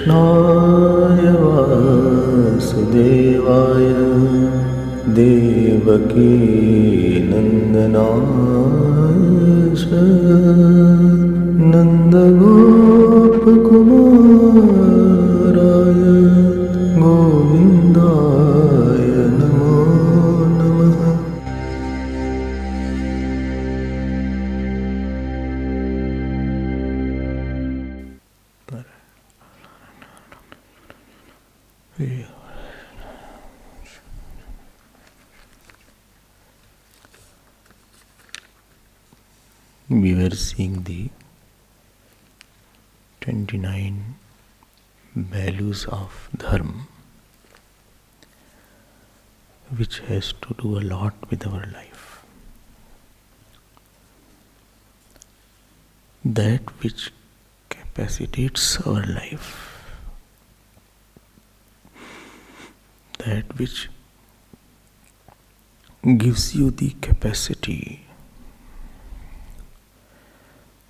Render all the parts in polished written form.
कृष्णाय वासुदेवाय देवकी नन्दनाय च नन्दगोपकुमाराय गोविन्दाय नमो नमः। We were seeing the 29 values of dharma, which has to do a lot with our life. That which capacitates our life, that which gives you the capacity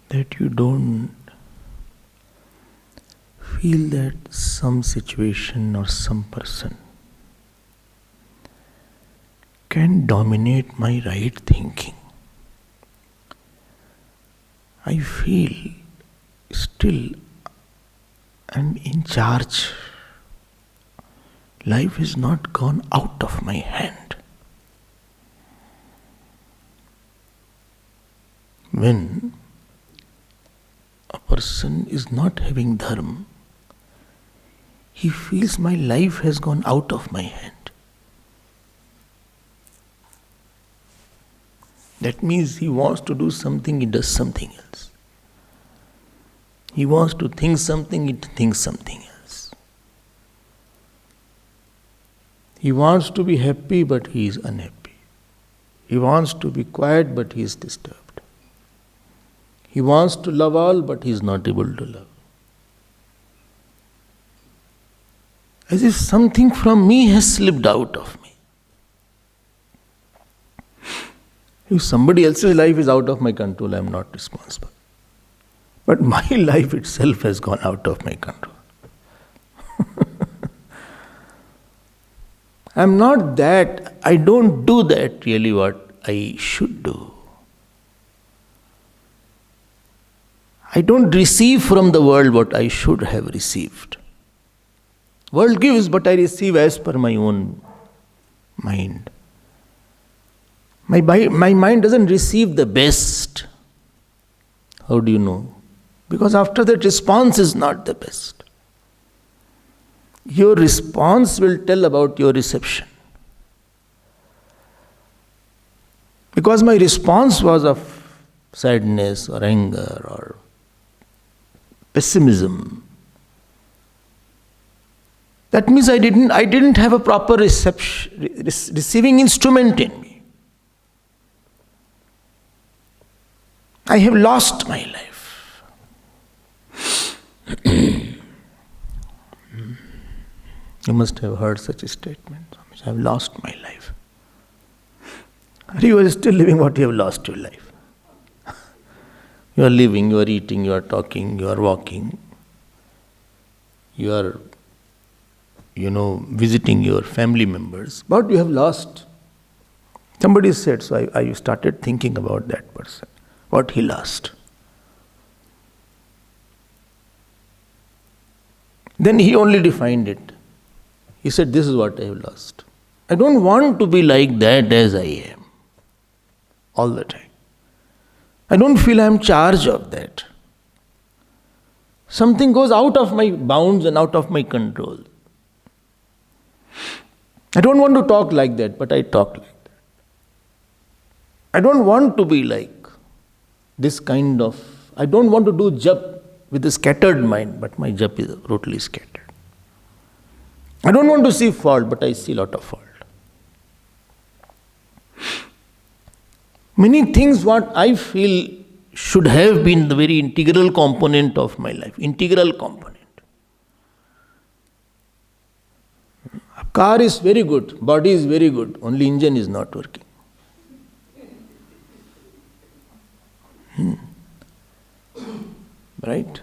that you don't feel that some situation or some person can dominate my right thinking. I feel still I'm in charge. Life is not gone out of my hand. When a person is not having dharma, he feels my life has gone out of my hand. That means he wants to do something, he does something else. He wants to think something, he thinks something else. He wants to be happy, but he is unhappy. He wants to be quiet, but he is disturbed. He wants to love all, but he is not able to love. As if something from me has slipped out of me. If somebody else's life is out of my control, I am not responsible. But my life itself has gone out of my control. I am not that, I don't do that really what I should do. I don't receive from the world what I should have received. World gives, but I receive as per my own mind. My mind doesn't receive the best. How do you know? Because after that, response is not the best. Your response will tell about your reception. Because my response was of sadness or anger or pessimism. That means I didn't have a proper receiving instrument in me. I have lost my life. You must have heard such a statement. I have lost my life. You are still living what you have lost your life. You are living, you are eating, you are talking, you are walking. You are, visiting your family members. But you have lost. Somebody said, so I started thinking about that person. What he lost. Then he only defined it. He said, this is what I have lost. I don't want to be like that as I am. All the time. I don't feel I am in charge of that. Something goes out of my bounds and out of my control. I don't want to talk like that, but I talk like that. I don't want to be like this kind of, I don't want to do jap with a scattered mind, but my jap is totally scattered. I don't want to see fault, but I see a lot of fault. Many things what I feel should have been the very integral component of my life. Integral component. A car is very good, body is very good, only engine is not working. Right?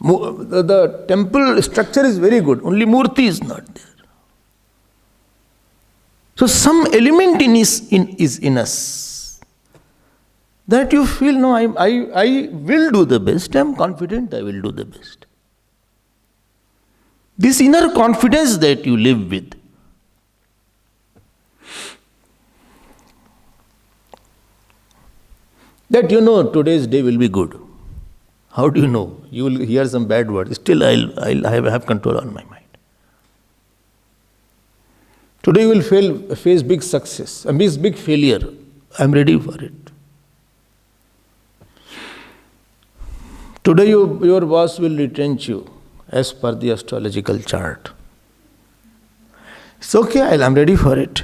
The temple structure is very good, only Murti is not there. So some element is in us that you feel, no, I will do the best, I am confident I will do the best. This inner confidence that you live with. That you know today's day will be good. How do you know? You will hear some bad words. Still I'll have control on my mind. Today you will face big success, a big failure. I'm ready for it. Today your boss will retrench you as per the astrological chart. It's okay, I'm ready for it.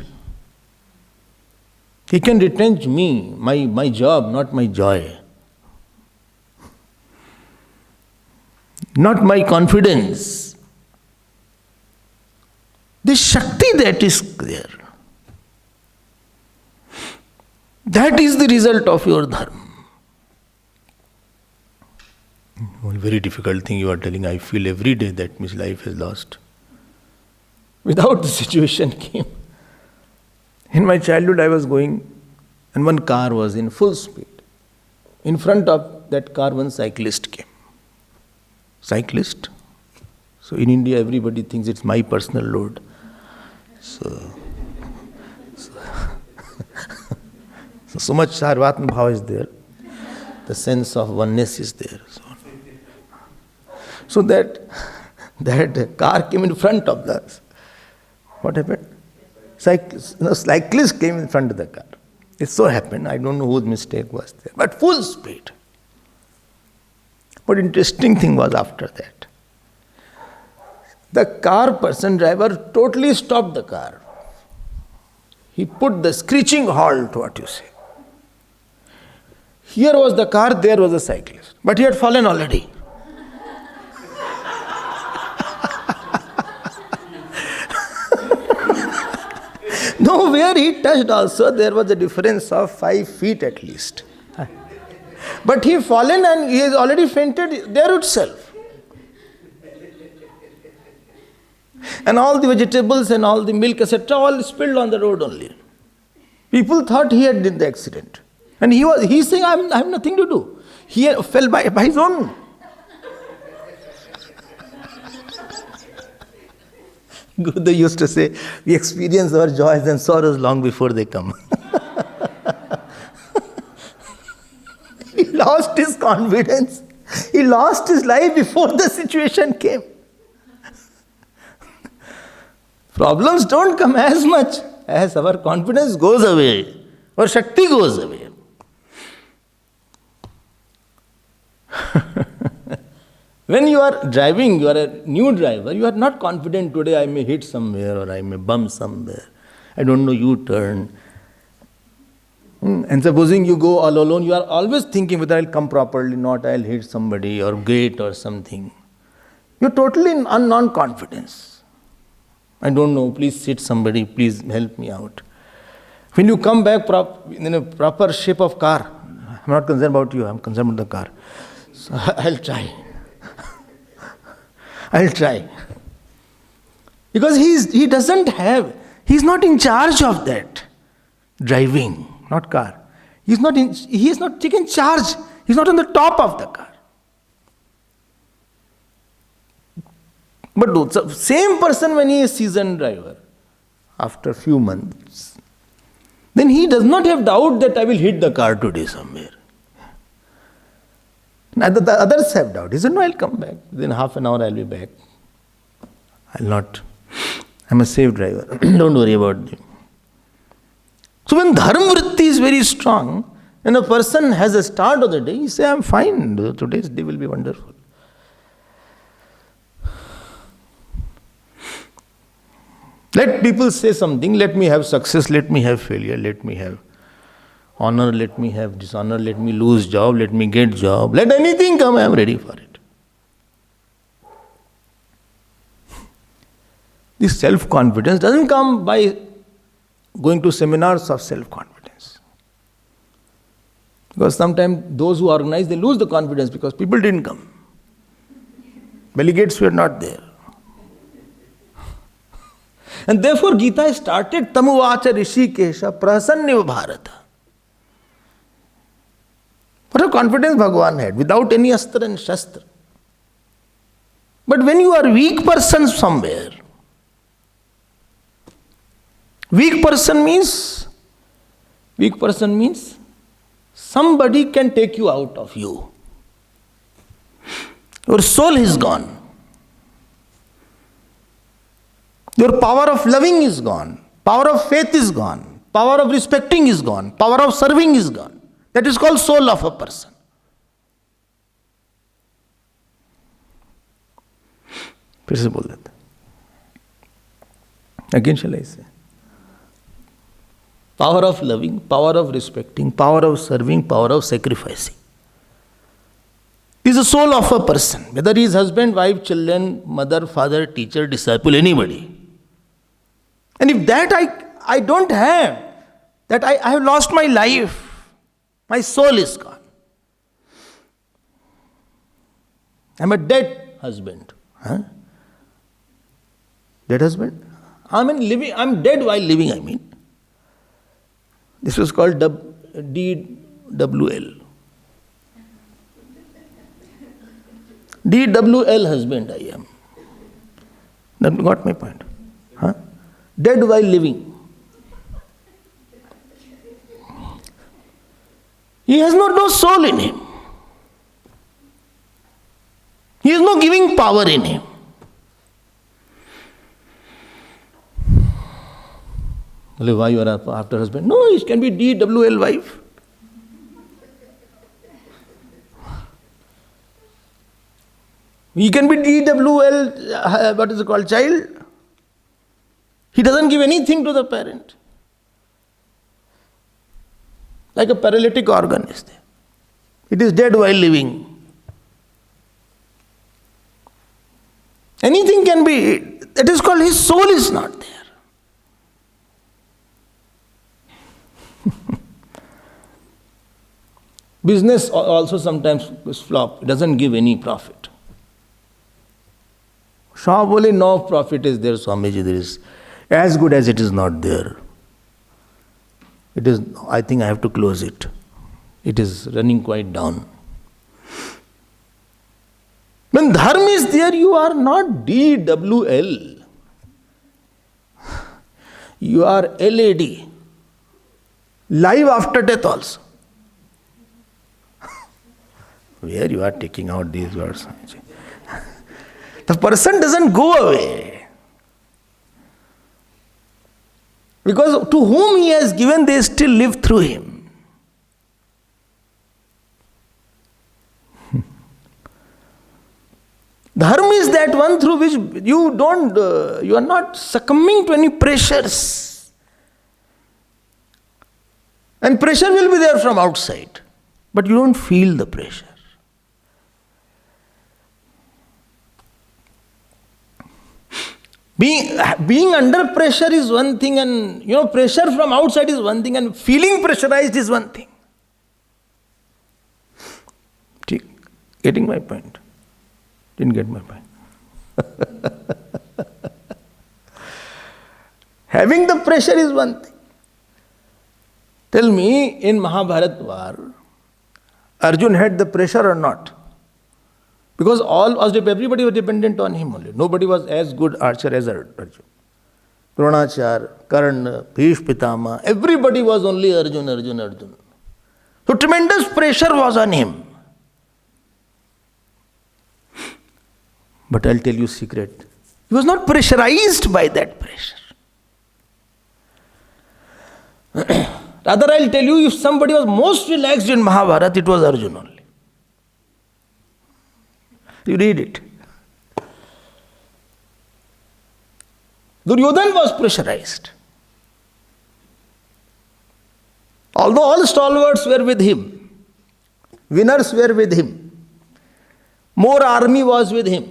He can retrench me, my job, not my joy. Not my confidence. The Shakti that is there, that is the result of your dharma. One very difficult thing you are telling, I feel every day that means life is lost. Without the situation came. In my childhood I was going and one car was in full speed. In front of that car one cyclist came. Cyclist? So in India everybody thinks it's my personal load. So much Sarvatma Bhava is there. The sense of oneness is there. So that car came in front of us. What happened? Cyclist came in front of the car. It so happened, I don't know whose mistake was there, but full speed. But interesting thing was after that. The person driver totally stopped the car. He put the screeching halt, what you say. Here was the car, there was a cyclist. But he had fallen already. Nowhere he touched also, there was a difference of 5 feet at least. But he fallen and he has already fainted there itself. And all the vegetables and all the milk, etc., all spilled on the road only. People thought he had did the accident. And he's saying, I have nothing to do. He fell by his own. Gurudev used to say, we experience our joys and sorrows long before they come. He lost his confidence. He lost his life before the situation came. Problems don't come as much as our confidence goes away, or Shakti goes away. When you are driving, you are a new driver, you are not confident today I may hit somewhere or I may bump somewhere. I don't know, you turn. And supposing you go all alone, you are always thinking whether I'll come properly, not I'll hit somebody or gate or something. You're totally in non-confidence. I don't know, please sit somebody, please help me out. When you come back in a proper shape of car, I'm not concerned about you, I'm concerned about the car. So I'll try. I'll try. Because he's not in charge of that. Driving, not car. He is not taken charge. He's not on the top of the car. But the same person when he is seasoned driver, after a few months, then he does not have doubt that I will hit the car today somewhere. Now the others have doubt. He said, no, I'll come back. Within half an hour I'll be back. I'm a safe driver. Don't worry about me. So when dharma vritti is very strong, and a person has a start of the day, he says, I'm fine. Today's day will be wonderful. Let people say something, let me have success, let me have failure, let me have honor, let me have dishonor, let me lose job, let me get job, let anything come, I am ready for it. This self-confidence doesn't come by going to seminars of self-confidence. Because sometimes those who organize, they lose the confidence because people didn't come. Belly gates were not there. And therefore Gita started Tamuvacha Rishikesha Prasanniva Bharata. What a confidence Bhagavan had, without any astra and shastra. But when you are weak person somewhere, weak person means somebody can take you out of you. Your soul is gone. Your power of loving is gone. Power of faith is gone. Power of respecting is gone. Power of serving is gone. That is called soul of a person. फिर से बोल देते. Again shall I say? Power of loving, power of respecting, power of serving, power of sacrificing. Is the soul of a person, whether he is husband, wife, children, mother, father, teacher, disciple, anybody. And if that I don't have, that I have lost my life, my soul is gone. I'm a dead husband. Huh? Dead husband? I'm dead while living, I mean. This was called DWL. DWL husband I am. That got my point. Huh? Dead while living. He has no soul in him. He has no giving power in him. Why you are after husband? No, it can be DWL wife. He can be DWL, what is it called, child. He doesn't give anything to the parent. Like a paralytic organ is there. It is dead while living. Anything can be, that is called his soul is not there. Business also sometimes flop. It doesn't give any profit. Shah bole no profit is there, Swamiji. There is as good as it is not there. It is, I think I have to close it. It is running quite down. When dharma is there, you are not DWL. You are LAD. Live after death also. Where you are taking out these words? The person doesn't go away. Because to whom he has given, they still live through him. Dharma is that one through which you are not succumbing to any pressures. And pressure will be there from outside. But you don't feel the pressure. Being under pressure is one thing, and pressure from outside is one thing, and feeling pressurized is one thing. Getting my point? Didn't get my point. Having the pressure is one thing. Tell me, in Mahabharata war, Arjun had the pressure or not? Because everybody was dependent on him only. Nobody was as good archer as Arjun. Dronachar, Karna, Bhishma Pitama, everybody was only Arjun. So tremendous pressure was on him. But I'll tell you a secret. He was not pressurized by that pressure. Rather, I'll tell you, if somebody was most relaxed in Mahabharata, it was Arjun only. You read it. Duryodhana was pressurized. Although all stalwarts were with him, winners were with him, more army was with him.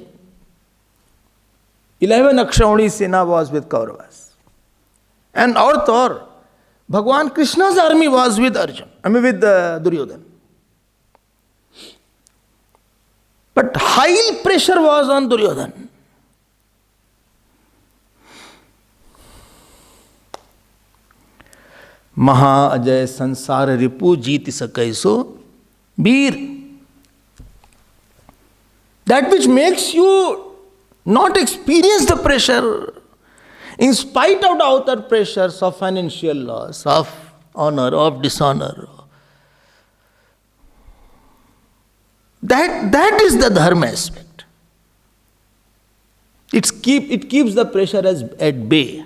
11 Akshauhini Sena was with Kauravas. And Thor, Bhagwan Krishna's army was with Arjun, with Duryodhana. But high pressure was on Duryodhana. Maha Ajay Sansara Ripu Jeeti Sakaiso Bir. That which makes you not experience the pressure, in spite of the outer pressures of financial loss, of honor, of dishonor. That is the dharma aspect. It keeps the pressure at bay.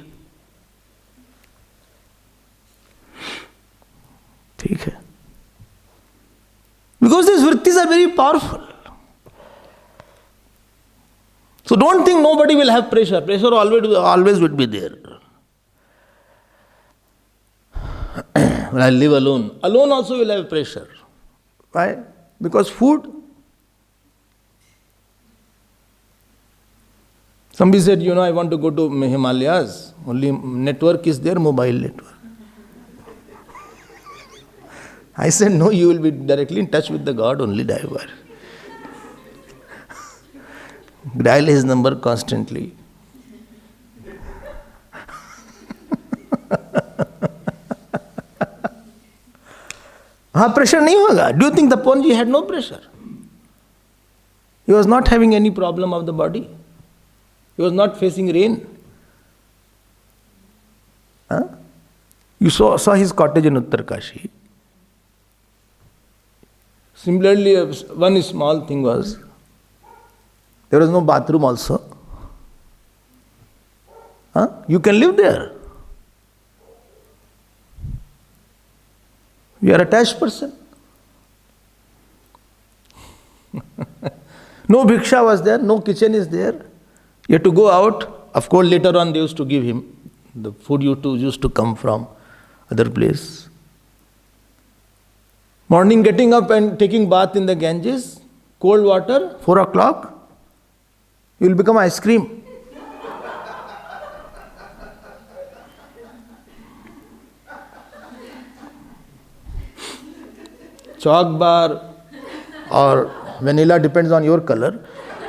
Because these vrittis are very powerful. So don't think nobody will have pressure. Pressure always would be there. When I live alone, alone also will have pressure. Why? Because food. Somebody said, I want to go to Himalayas. Only network is there, mobile network. I said, no, you will be directly in touch with the God only, diver. Dial his number constantly. Pressure nahi hoga. Do you think the Ponji had no pressure? He was not having any problem of the body. He was not facing rain. You saw his cottage in Uttarkashi. Similarly, one small thing was, there was no bathroom also. You can live there. You are an attached person. No bhiksha was there, no kitchen is there. You have to go out. Of course, later on they used to give him. The food used to come from other place. Morning getting up and taking bath in the Ganges, cold water, 4 o'clock, you will become ice cream. Chalk bar or vanilla depends on your color,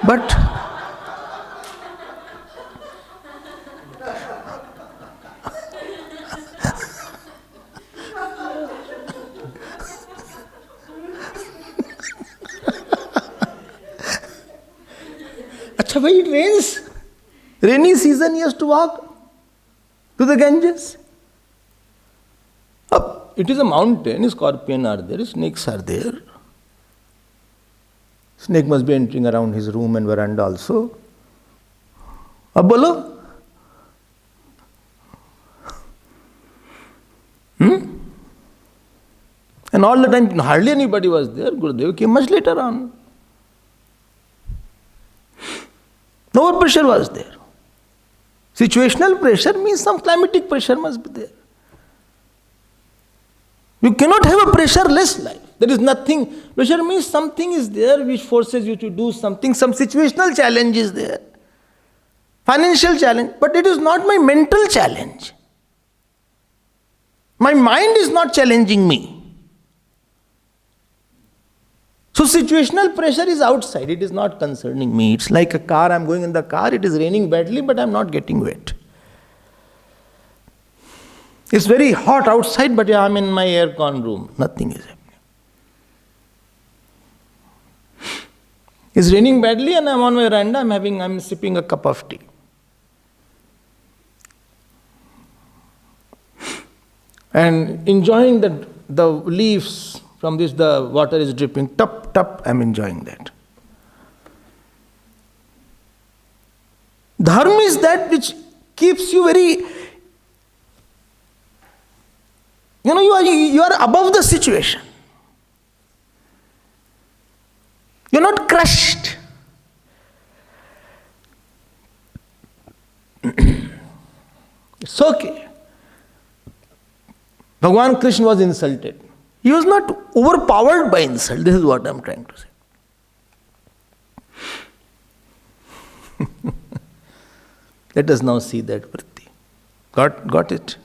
but when it rains, rainy season, he has to walk to the Ganges. It is a mountain, scorpions are there, snakes are there. Snake must be entering around his room and veranda also. Ab bolo? And all the time, hardly anybody was there. Gurudev came much later on. No pressure was there. Situational pressure means some climatic pressure must be there. You cannot have a pressure-less life. There is nothing. Pressure means something is there which forces you to do something. Some situational challenge is there. Financial challenge. But it is not my mental challenge. My mind is not challenging me. So situational pressure is outside, it is not concerning me. It's like a car, I'm going in the car, it is raining badly, but I'm not getting wet. It's very hot outside, but I'm in my air-con room. Nothing is happening. It's raining badly and I'm on my veranda, I'm sipping a cup of tea. And enjoying the leaves from this, the water is dripping, tup, tup, I'm enjoying that. Dharma is that which keeps you very, you are above the situation. You're not crushed. It's okay. Bhagavan Krishna was insulted. He was not overpowered by insult. This is what I'm trying to say. Let us now see that vritti. Got it?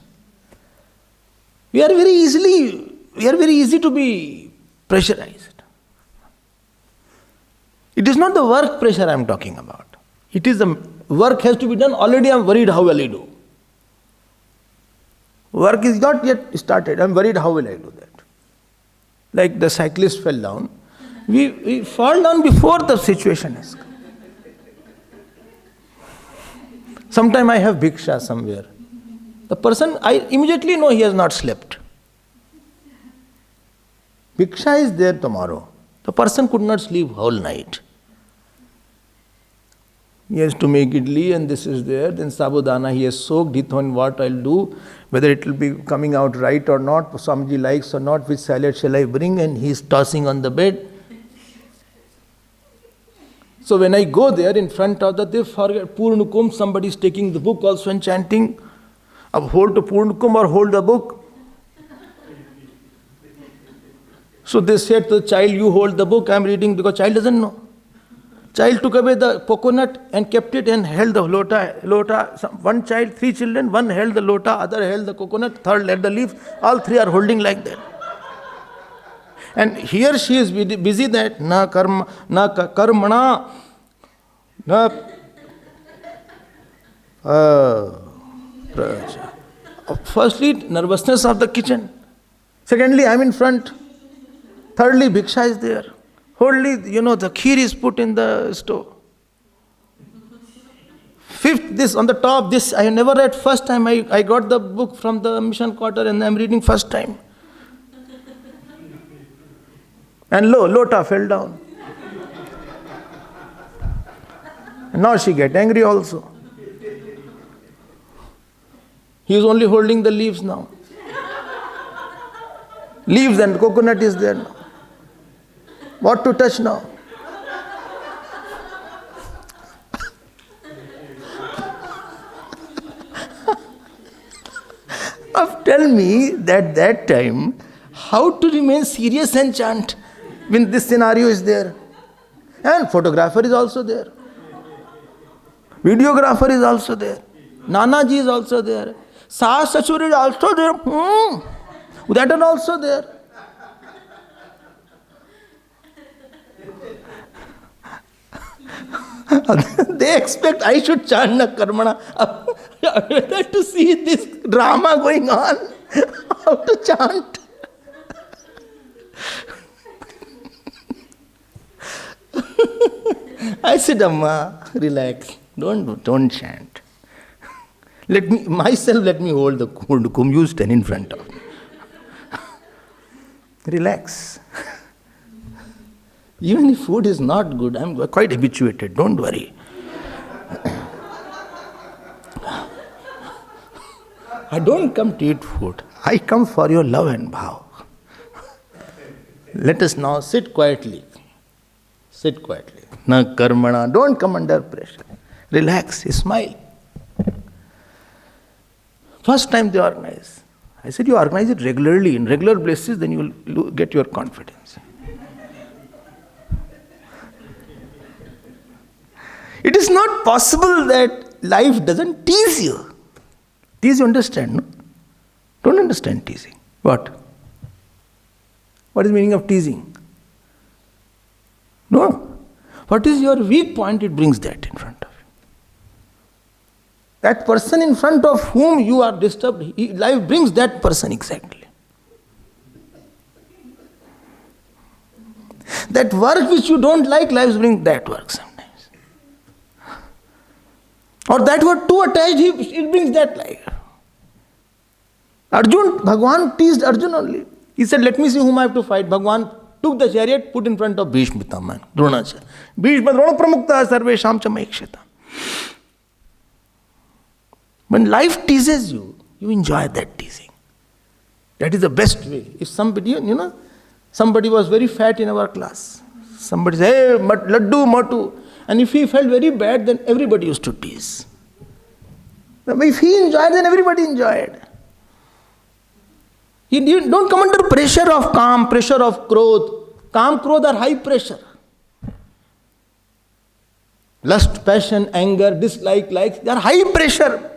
We are very easy to be pressurized. It It is not the work pressure I am talking about. It is the work has to be done. Already I am worried how will I do. Work is not yet started. I am worried how will I do that. Like the cyclist fell down. We fall down before the situation has come. Sometime I have bhiksha somewhere. The person, I immediately know he has not slept. Bhiksha is there tomorrow. The person could not sleep whole night. He has to make idli and this is there. Then sabudana he has soaked. He thought what I'll do, whether it will be coming out right or not, Swamiji likes or not, which salad shall I bring, and he is tossing on the bed. So when I go there in front of that, they forget Purnukum, somebody is taking the book also and chanting. Ab hold the Purnukum or hold the book. So they said to the child, you hold the book, I am reading, because child doesn't know. Child took away the coconut and kept it and held the lota. One child, 3 children, one held the lota, other held the coconut, third held the leaf. All 3 are holding like that. And here she is busy that na karmana, na firstly, nervousness of the kitchen. Secondly, I am in front. Thirdly, bhiksha is there. Fourthly, the kheer is put in the stove. Fifth, this on the top, this I have never read first time. I got the book from the mission quarter and I am reading first time. And lota fell down. And now she get angry also. He is only holding the leaves now. Leaves and coconut is there now. What to touch now? Now tell me that time, how to remain serious and chant when this scenario is there? And photographer is also there. Videographer is also there. Nanaji is also there. Saas Sachur is also there. That are also there. They expect I should chant na karmana. To see this drama going on. How to chant. I said, Amma, relax. Don't chant. Let me hold the kum. You stand in front of me. Relax. Even if food is not good, I am quite habituated. Don't worry. I don't come to eat food. I come for your love and bhav. Let us now sit quietly. Sit quietly. Na karmana. Don't come under pressure. Relax. Smile. First time they organize. I said, you organize it regularly, in regular places, then you will get your confidence. It is not possible that life doesn't tease you. Tease, you understand, no? Don't understand teasing. What? What is the meaning of teasing? No. What is your weak point? It brings that in front of you. That person in front of whom you are disturbed, life brings that person exactly. That work which you don't like, life brings that work sometimes. Or that were too attached, it brings that life. Bhagwan teased Arjun only. He said, let me see whom I have to fight. Bhagwan took the chariot, put in front of Bhishma Pitamah, Dronacharya. Bhishma Drona Pramukta Sarvesham Chamayakshita. When life teases you, you enjoy that teasing. That is the best way. If somebody, somebody was very fat in our class. Somebody said, hey, laddu, matu. And if he felt very bad, then everybody used to tease. If he enjoyed, then everybody enjoyed. You don't come under pressure of calm, pressure of krodh. Calm, krodh are high pressure. Lust, passion, anger, dislike, likes, they are high pressure.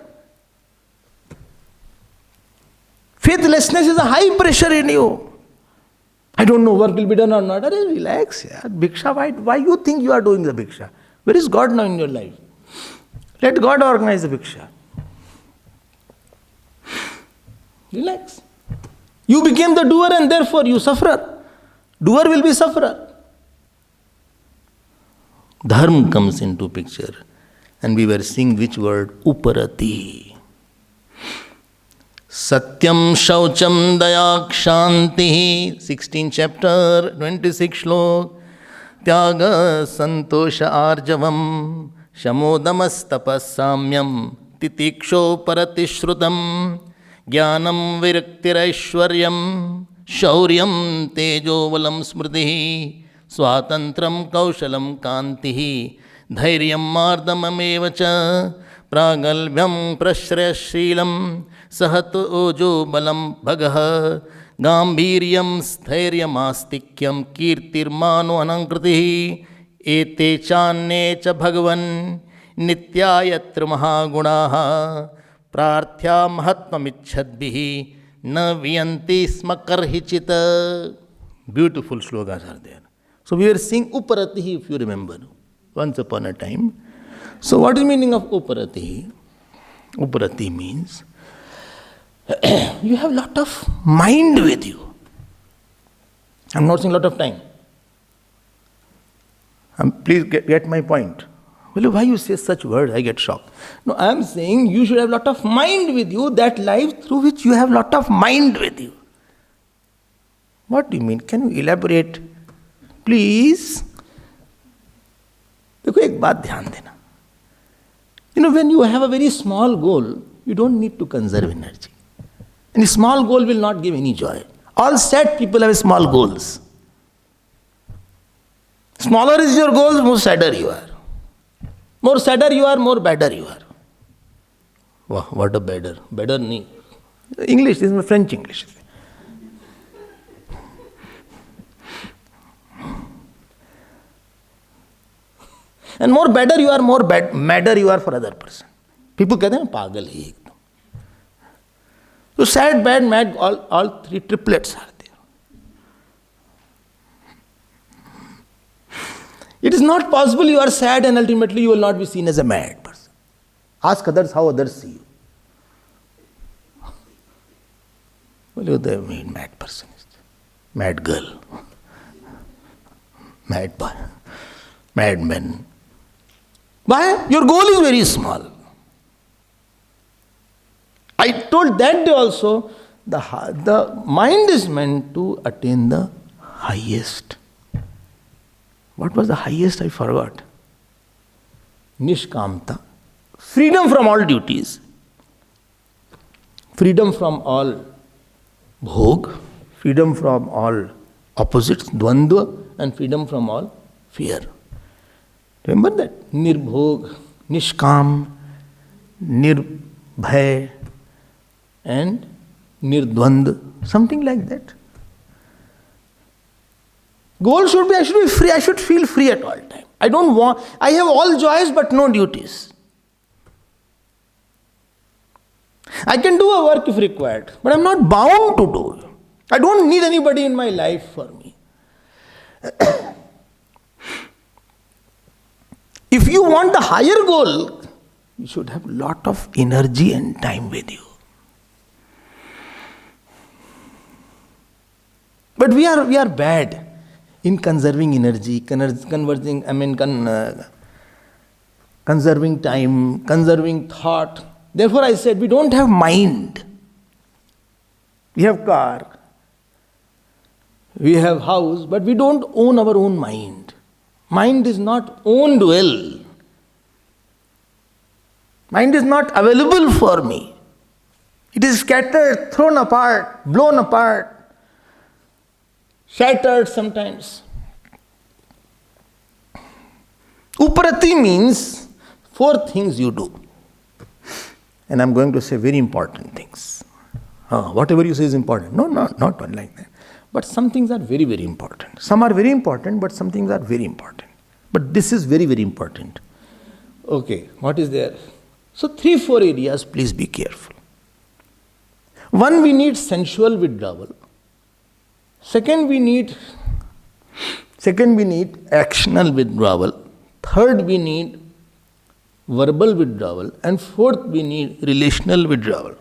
Faithlessness is a high pressure in you. I don't know work will be done or not. Relax, yeah. Bhiksha, why you think you are doing the bhiksha? Where is God now in your life? Let God organize the bhiksha. Relax. You became the doer and therefore you sufferer. Doer will be sufferer. Dharma comes into picture. And we were seeing which word? Uparati. Satyam Shaucham Dayak Shanti, 16th chapter, 26th shlok. Tyaga Santosha Arjavam, Shamodamas Tapas Samyam, Titiksho Paratishrutam, Jnanam Viraktirashwaryam, Shauryam Tejo Valam Smritihi, Swatantram Kaushalam Kantihi, Dhairyam Mardamamevacha, Pragalvyam Prashrayashrilam, Sahat Ojo Balam Bhagah, Gambhiryam Sthairyam Astikyam Kirtirmano Anankritihi, Ete Channe Cha Bhagavan, Nityayatra Mahagunaha, Prarthya Mahatmamichhadbihi, Na Viyanti Smakarhichita. Beautiful slogas are there. So we were seeing Uparati, if you remember, once upon a time. So what is the meaning of Uparati? Uparati means you have lot of mind with you. I'm not saying lot of time. Please get my point. Well, why you say such words? I get shocked. No, I am saying you should have lot of mind with you, that life through which you have lot of mind with you. What do you mean? Can you elaborate? Please. देखो एक बात ध्यान देना. When you have a very small goal, you don't need to conserve energy. And a small goal will not give any joy. All sad people have small goals. Smaller is your goal, more sadder you are. More sadder you are, more badder you are. Wow, what a badder. Badder nahi. English, this is my French English. And more badder you are, more madder you are for other person. People कहते हैं पागल है एकदम. So sad, bad, mad, all three triplets are there. It is not possible you are sad and ultimately you will not be seen as a mad person. Ask others how others see you. Well, the mad person is mad girl, mad boy, mad man. Why? Your goal is very small. I told that day also, the mind is meant to attain the highest. What was the highest? I forgot. Nishkamta. Freedom from all duties. Freedom from all bhog. Freedom from all opposites, dvandva, and freedom from all fear. Remember that? Nirbhog, Nishkam, Nirbhay, and Nirdvand, something like that. Goal should be, I should be free, I should feel free at all time. I have all joys but no duties. I can do a work if required, but I'm not bound to do it. I don't need anybody in my life for me. If you want the higher goal, you should have lot of energy and time with you. But we are bad in conserving energy, conserving time, conserving thought. Therefore I said we don't have mind. We have car, we have house, but we don't own our own mind. Mind is not owned well. Mind is not available for me. It is scattered, thrown apart, blown apart, shattered sometimes. Uparati means 4 things you do. And I'm going to say very important things. Whatever you say is important. No, not one like that. But some things are very, very important. Some are very important, but some things are very important. But this is very, very important. Okay, what is there? So 3-4 areas, please be careful. One, we need sensual withdrawal. Second, we need actional withdrawal. Third, we need verbal withdrawal. And fourth, we need relational withdrawal.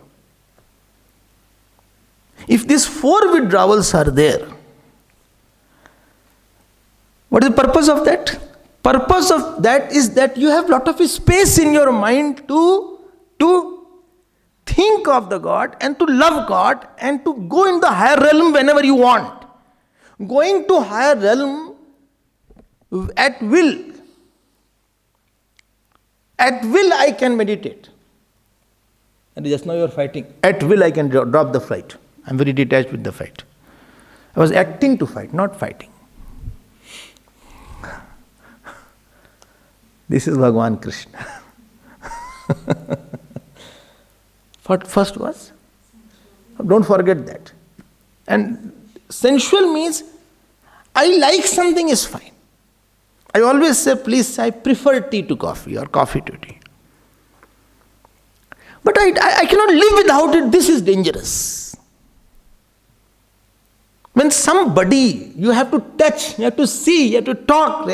If these four withdrawals are there, what is the purpose of that? Purpose of that is that you have lot of space in your mind to think of the God and to love God and to go in the higher realm whenever you want. Going to higher realm at will. At will I can meditate. And just now you are fighting. At will I can drop the fight. I am very detached with the fight. I was acting to fight, not fighting. This is Bhagavan Krishna. What first was? Don't forget that. And sensual means I like something is fine. I always say, please, I prefer tea to coffee or coffee to tea. But I cannot live without it. This is dangerous. When somebody you have to touch, you have to see, you have to talk.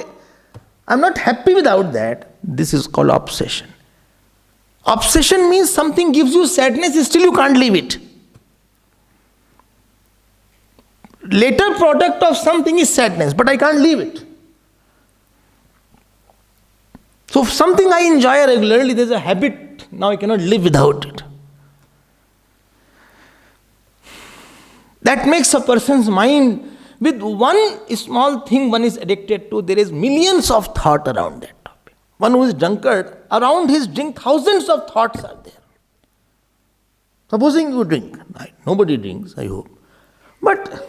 I'm not happy without that. This is called obsession. Obsession means something gives you sadness, still you can't leave it. Later product of something is sadness, but I can't leave it. So if something I enjoy regularly, there's a habit, now I cannot live without it. That makes a person's mind, with one small thing one is addicted to, there is millions of thoughts around that topic. One who is drunkard, around his drink, thousands of thoughts are there. Supposing you drink, nobody drinks, I hope. But,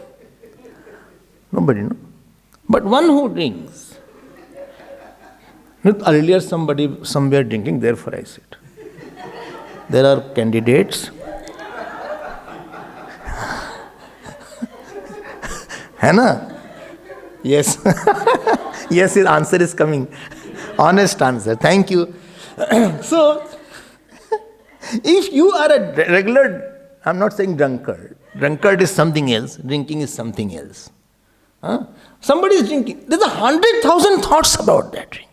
nobody, no? But one who drinks, earlier somebody somewhere drinking, therefore I said. There are candidates. है ना? Yes. Yes, his answer is coming. Honest answer. Thank you. So, if you are a regular, I'm not saying drunkard. Drunkard is something else. Drinking is something else. Somebody is drinking. There's 100,000 thoughts about that drink.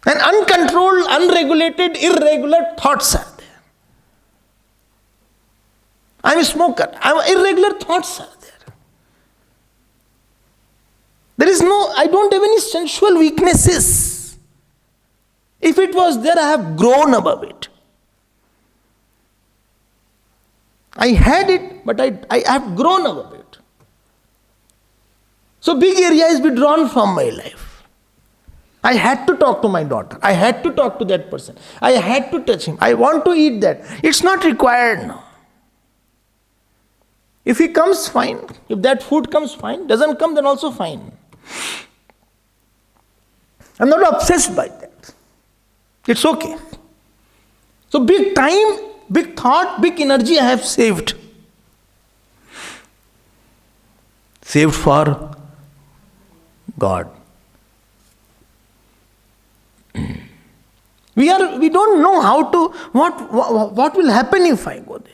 And uncontrolled, unregulated, irregular thoughts are there. I'm a smoker. Irregular thoughts are there. There is no, I don't have any sensual weaknesses. If it was there, I have grown above it. I had it, but I have grown above it. So big area is withdrawn from my life. I had to talk to my daughter. I had to talk to that person. I had to touch him. I want to eat that. It's not required now. If he comes, fine. If that food comes, fine. Doesn't come, then also fine. I'm not obsessed by that. It's okay. So big time, big thought, big energy I have saved. Saved for God. We don't know how to, what will happen if I go there.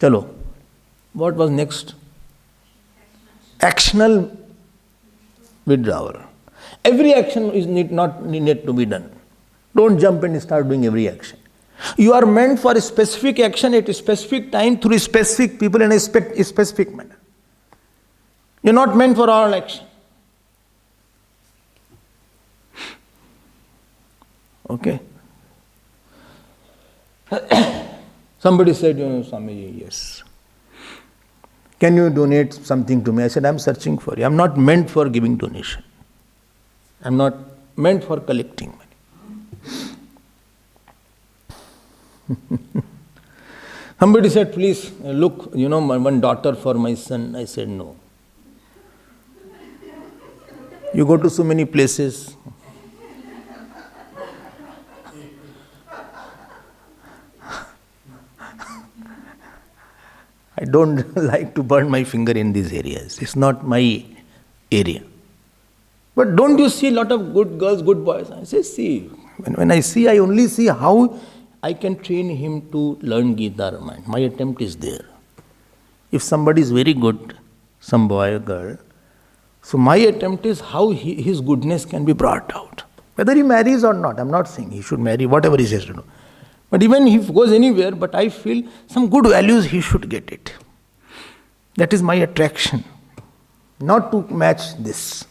Chalo, what was next? Actional withdrawal. Every action is not needed to be done. Don't jump and start doing every action. You are meant for a specific action at a specific time through specific people in a specific manner. You're not meant for all action. Okay? Somebody said, Swamiji, yes. Can you donate something to me? I said, I'm searching for you. I'm not meant for giving donation. I'm not meant for collecting money. Somebody said, please, look, one daughter for my son. I said, no. You go to so many places. I don't like to burn my finger in these areas. It's not my area. But don't you see a lot of good girls, good boys? I say, see. When I see, I only see how I can train him to learn Gita Ramayana. My attempt is there. If somebody is very good, some boy or girl, so my attempt is how his goodness can be brought out. Whether he marries or not, I'm not saying he should marry, whatever he says to do. But even if he goes anywhere, but I feel some good values he should get it. That is my attraction. Not to match this.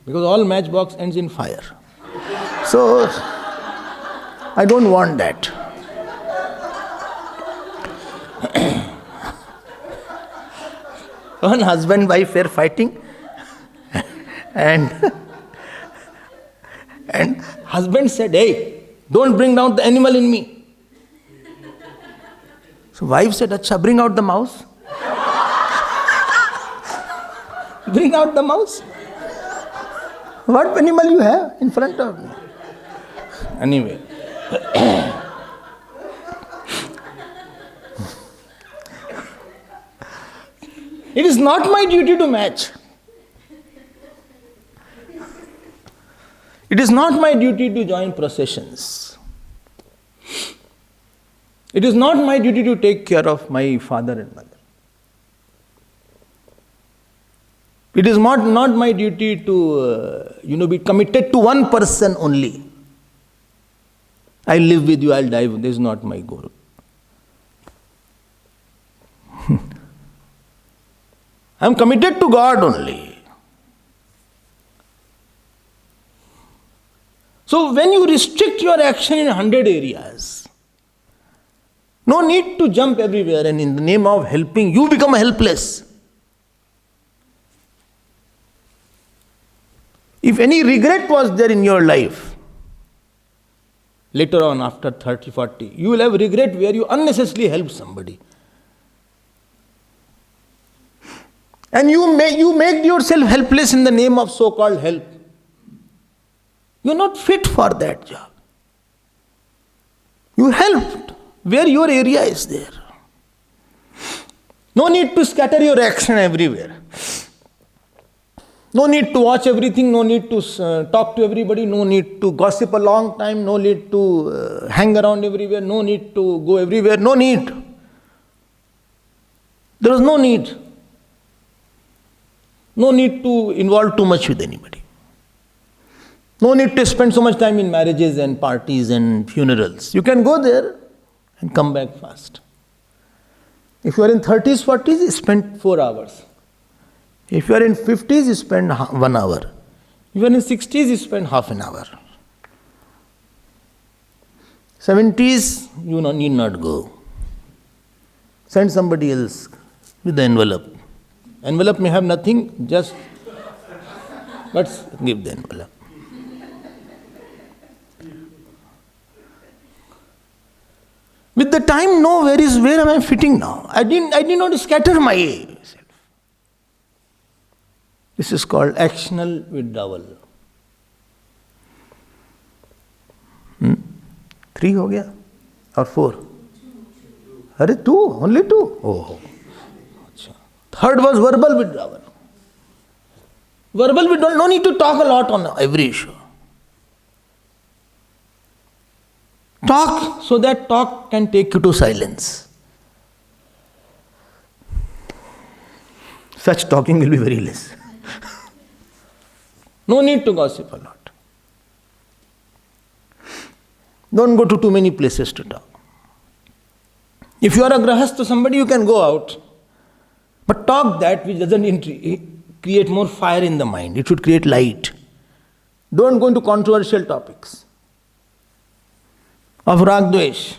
Because all matchbox ends in fire. So, I don't want that. One husband and wife were fighting and husband said, "Hey, don't bring down the animal in me." So wife said, "Acha, bring out the mouse." Bring out the mouse. What animal you have in front of me? Anyway. It is not my duty to match. It is not my duty to join processions. It is not my duty to take care of my father and mother. It is not my duty to, be committed to one person only. I live with you, I'll die with you. This is not my goal. I am committed to God only. So when you restrict your action in 100 areas, no need to jump everywhere and in the name of helping, you become helpless. If any regret was there in your life, later on after 30, 40, you will have regret where you unnecessarily helped somebody. And you make yourself helpless in the name of so-called help. You're not fit for that job. You helped where your area is there. No need to scatter your action everywhere. No need to watch everything, no need to talk to everybody, no need to gossip a long time, no need to hang around everywhere, no need to go everywhere, no need. There is no need. No need to involve too much with anybody. No need to spend so much time in marriages and parties and funerals. You can go there and come back fast. If you are in 30s, 40s, spend 4 hours. If you are in 50s, you spend 1 hour. If you are in 60s, you spend half an hour. 70s, you need not go. Send somebody else with the envelope. Envelope may have nothing, just let's give the envelope. With the time, know where am I fitting now? I did not scatter myself. This is called actional withdrawal. 3 हो गया or 4? अरे 2, only 2. Oh. Third was verbal withdrawal. Verbal withdrawal, no need to talk a lot on every issue. Talk so that talk can take you to silence. Such talking will be very less. No need to gossip a lot. Don't go to too many places to talk. If you are a grahast to somebody, you can go out. But talk that which doesn't create more fire in the mind. It should create light. Don't go into controversial topics. Of ragdvesh.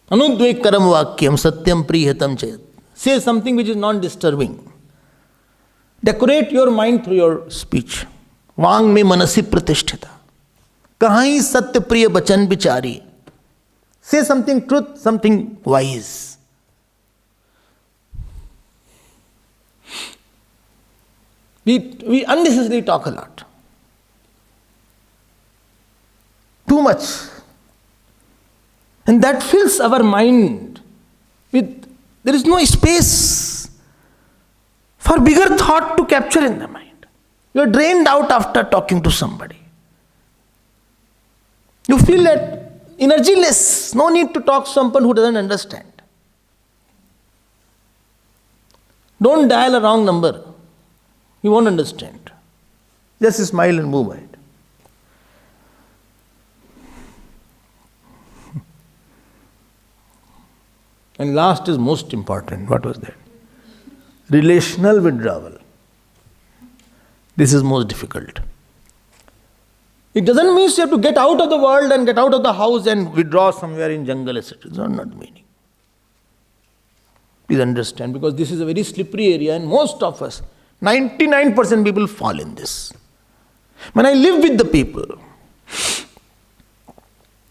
Anudvek karam vakyam satyam priyatam chayat. Say something which is non-disturbing. Decorate your mind through your speech. Vang me manasi pratishtita. Kahain satya priya bachan bichari. Say something truth, something wise. We unnecessarily talk a lot. Too much. And that fills our mind with, there is no space for bigger thought to capture in the mind. You are drained out after talking to somebody. You feel that energyless. No need to talk to someone who doesn't understand. Don't dial a wrong number. He won't understand. Just smile and move ahead. And last is most important. What was that? Relational withdrawal. This is most difficult. It doesn't mean you have to get out of the world and get out of the house and withdraw somewhere in jungle, etc. It's not the meaning. Please understand, because this is a very slippery area and most of us, 99% people fall in this. When I live with the people,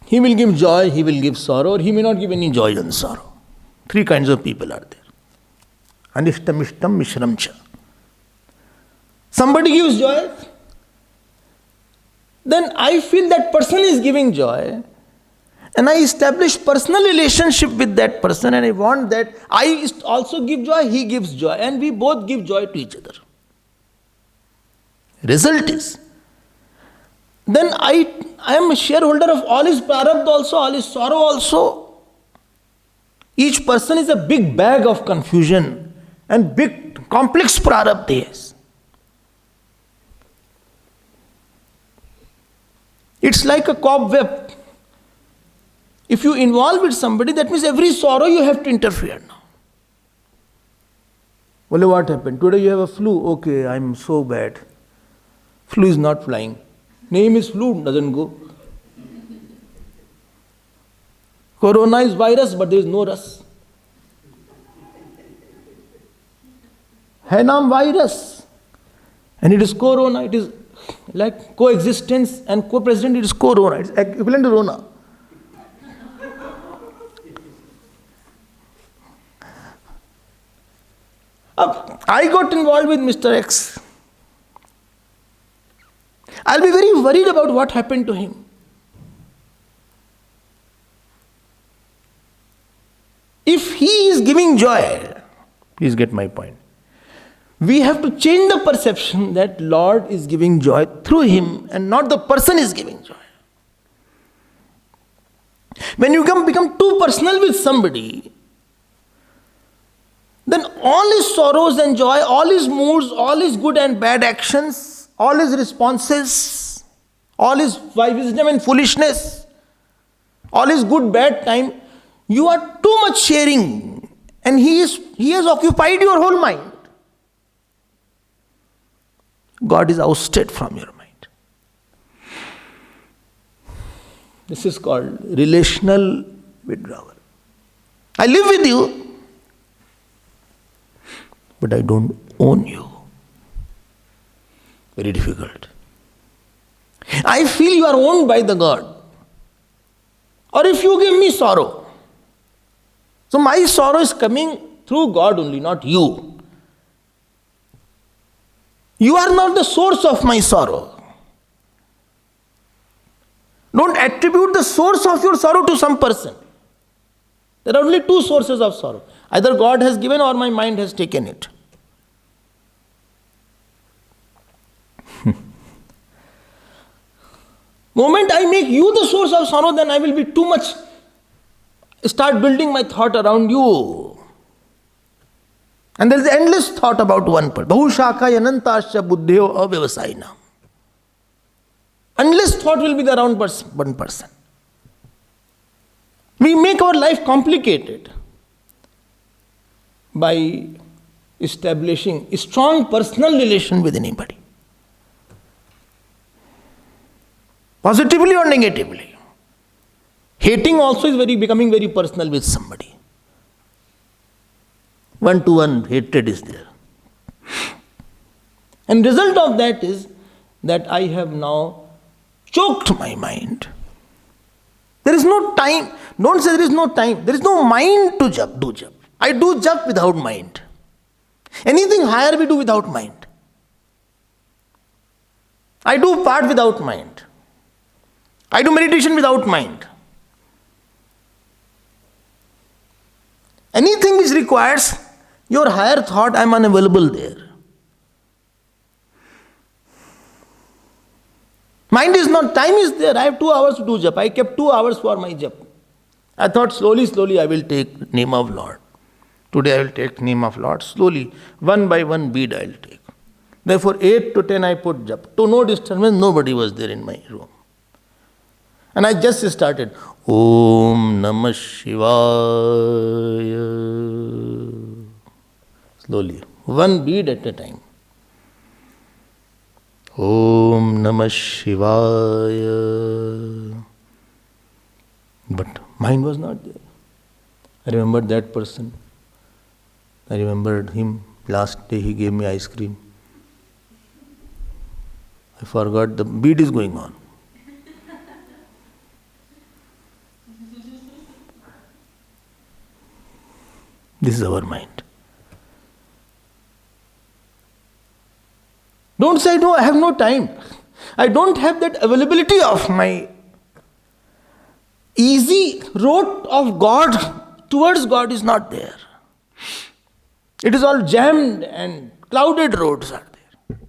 he will give joy, he will give sorrow, or he may not give any joy and sorrow. 3 kinds of people are there. Anishtam, ishtam, mishram cha. Somebody gives joy, then I feel that person is giving joy, and I establish personal relationship with that person, and I want that I also give joy, he gives joy, and we both give joy to each other. Result is, then I am a shareholder of all his prarabdha also, all his sorrow also. Each person is a big bag of confusion and big complex prarabdhas. It's like a cobweb. If you involve with somebody, that means every sorrow you have to interfere now. Well, what happened? Today you have a flu. Okay, I'm so bad. Flu is not flying. Name is flu, doesn't go. Corona is virus, but there is no rus. Hai naam virus. And it is corona. It is like coexistence and co-president, it is corona. It's equivalent to Rona. I got involved with Mr. X. I'll be very worried about what happened to him. If he is giving joy, please get my point. We have to change the perception that Lord is giving joy through him and not the person is giving joy. When you become too personal with somebody, then all his sorrows and joy, all his moods, all his good and bad actions, all his responses, all his wisdom and foolishness, all his good bad time, you are too much sharing, and he has occupied your whole mind. God is ousted from your mind. This is called relational withdrawal. I live with you, but I don't own you. Very difficult. I feel you are owned by the God. Or if you give me sorrow, so my sorrow is coming through God only, not you. You are not the source of my sorrow. Don't attribute the source of your sorrow to some person. There are only 2 sources of sorrow. Either God has given or my mind has taken it. Moment I make you the source of sorrow, then I will be too much, start building my thought around you. And there is endless thought about one person. Bahushaka yanantasya buddhyo avyavasayinam. Endless thought will be around one person. We make our life complicated by establishing a strong personal relation with anybody. Positively or negatively. Hating also is becoming very personal with somebody. One-to-one hatred is there. And result of that is that I have now choked my mind. There is no time. Don't say there is no time. There is no mind to do jap. I do jap without mind. Anything higher we do without mind. I do part without mind. I do meditation without mind. Anything which requires your higher thought, I am unavailable there. Mind is not, time is there. I have 2 hours to do jap. I kept 2 hours for my jap. I thought slowly I will take name of Lord. Today I will take name of Lord. Slowly, one by one bead I will take. Therefore 8 to 10 I put jap. To no disturbance, nobody was there in my room. And I just started. Om Namah Shivaya. Slowly, one bead at a time. Om Namah Shivaya. But mind was not there. I remembered that person. I remembered him. Last day he gave me ice cream. I forgot the bead is going on. This is our mind. Don't say, no, I have no time. I don't have that availability of my easy road of God towards God is not there. It is all jammed and clouded roads are there.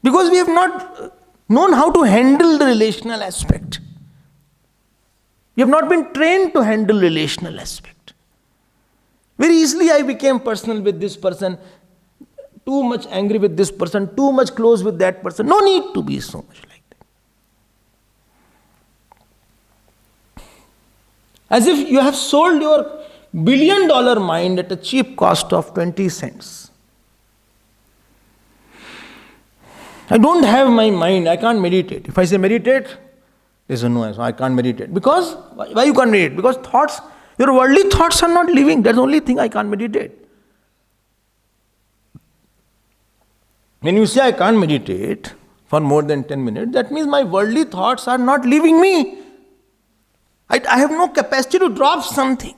Because we have not known how to handle the relational aspect. We have not been trained to handle relational aspect. Very easily I became personal with this person, too much angry with this person, too much close with that person. No need to be so much like that. As if you have sold your $1 billion mind at a cheap cost of 20 cents. I don't have my mind, I can't meditate. If I say meditate, they say no, I can't meditate. Because, why you can't meditate? Because thoughts, your worldly thoughts are not living. That's the only thing I can't meditate. When you say I can't meditate for more than 10 minutes, that means my worldly thoughts are not leaving me. I have no capacity to drop something.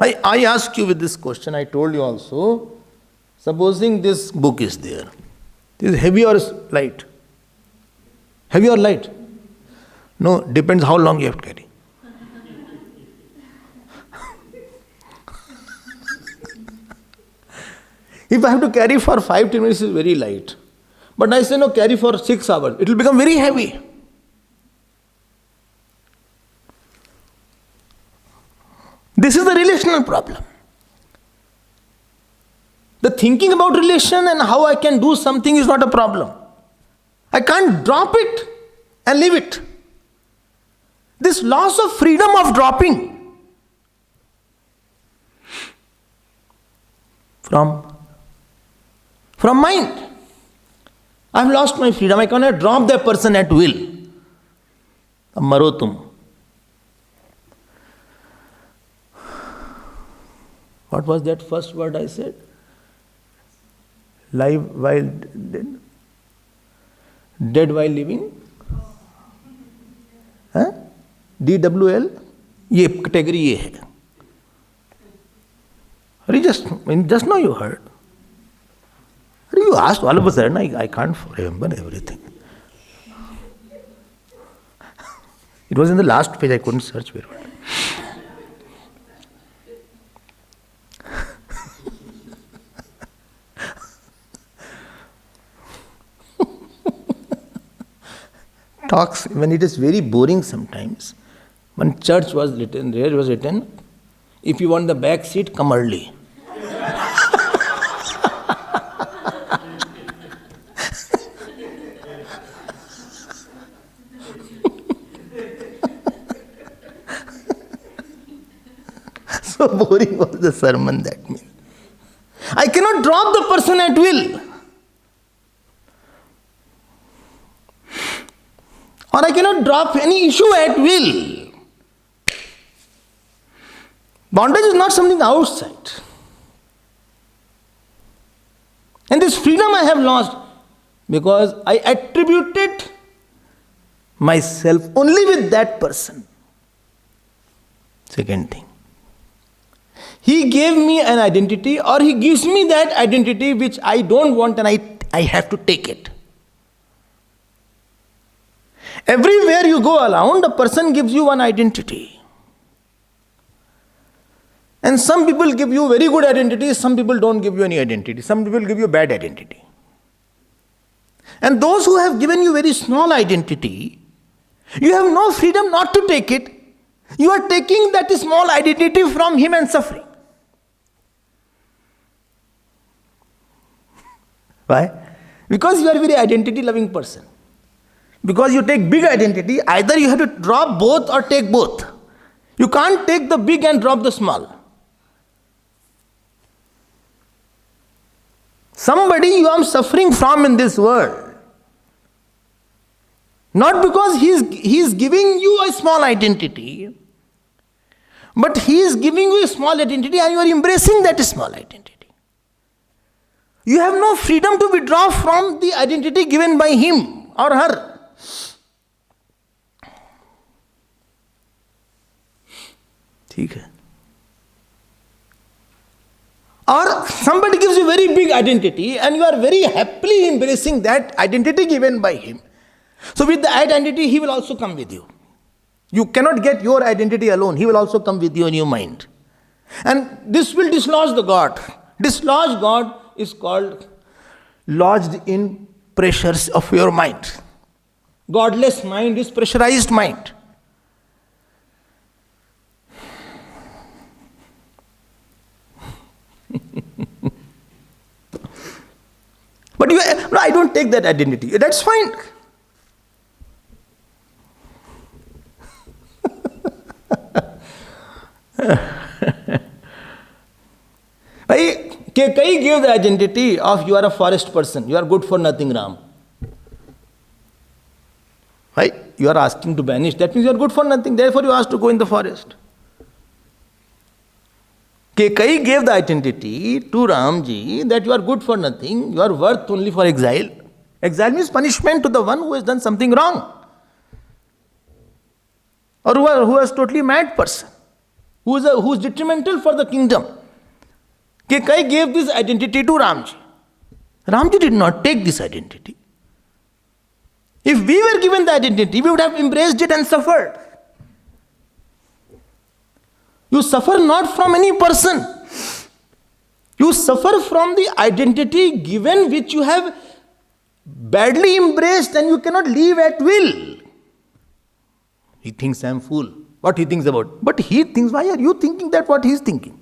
I ask you with this question, I told you also, supposing this book is there. Is heavy or light? Heavy or light? No, depends how long you have to carry. If I have to carry for 5-10 minutes, it is very light. But I say no, carry for 6 hours. It will become very heavy. This is the relational problem. The thinking about relation and how I can do something is not a problem. I can't drop it and leave it. This loss of freedom of dropping from mind. I have lost my freedom. I cannot drop that person at will. Marotum. What was that first word I said? Live while dead? Dead while living? Huh? DWL? ये category ये है. Just now you heard. You asked all of a sudden, I can't remember everything. It was in the last page, I couldn't search very well. Talks, when it is very boring sometimes. When church was written, there was written, if you want the back seat, come early. So boring was the sermon, that means. I cannot drop the person at will. Or I cannot drop any issue at will. Bondage is not something outside. And this freedom I have lost because I attributed myself only with that person. Second thing. He gave me an identity, or he gives me that identity which I don't want, and I have to take it. Everywhere you go around, a person gives you one identity. And some people give you very good identity, some people don't give you any identity. Some people give you bad identity. And those who have given you very small identity, you have no freedom not to take it. You are taking that small identity from him and suffering. Why? Because you are a very identity-loving person. Because you take big identity, either you have to drop both or take both. You can't take the big and drop the small. Somebody you are suffering from in this world. Not because he is giving you a small identity, but he is giving you a small identity and you are embracing that small identity. You have no freedom to withdraw from the identity given by him or her. ठीक है. Or somebody gives you very big identity and you are very happily embracing that identity given by him. So with the identity, he will also come with you. You cannot get your identity alone. He will also come with you in your mind. And this will dislodge the God. Dislodge God is called lodged in pressures of your mind. Godless mind is pressurized mind. But no, I don't take that identity. That's fine. Kai gave the identity of you are a forest person, you are good for nothing, Ram. Right? You are asking to banish, that means you are good for nothing, therefore you asked to go in the forest. Kai gave the identity to Ramji that you are good for nothing, you are worth only for exile. Exile means punishment to the one who has done something wrong. Or who is totally mad person, who is detrimental for the kingdom. Kai gave this identity to Ramji. Ramji did not take this identity. If we were given the identity, we would have embraced it and suffered. You suffer not from any person. You suffer from the identity given which you have badly embraced and you cannot leave at will. He thinks I am fool. What he thinks about? But he thinks, why are you thinking that what he is thinking?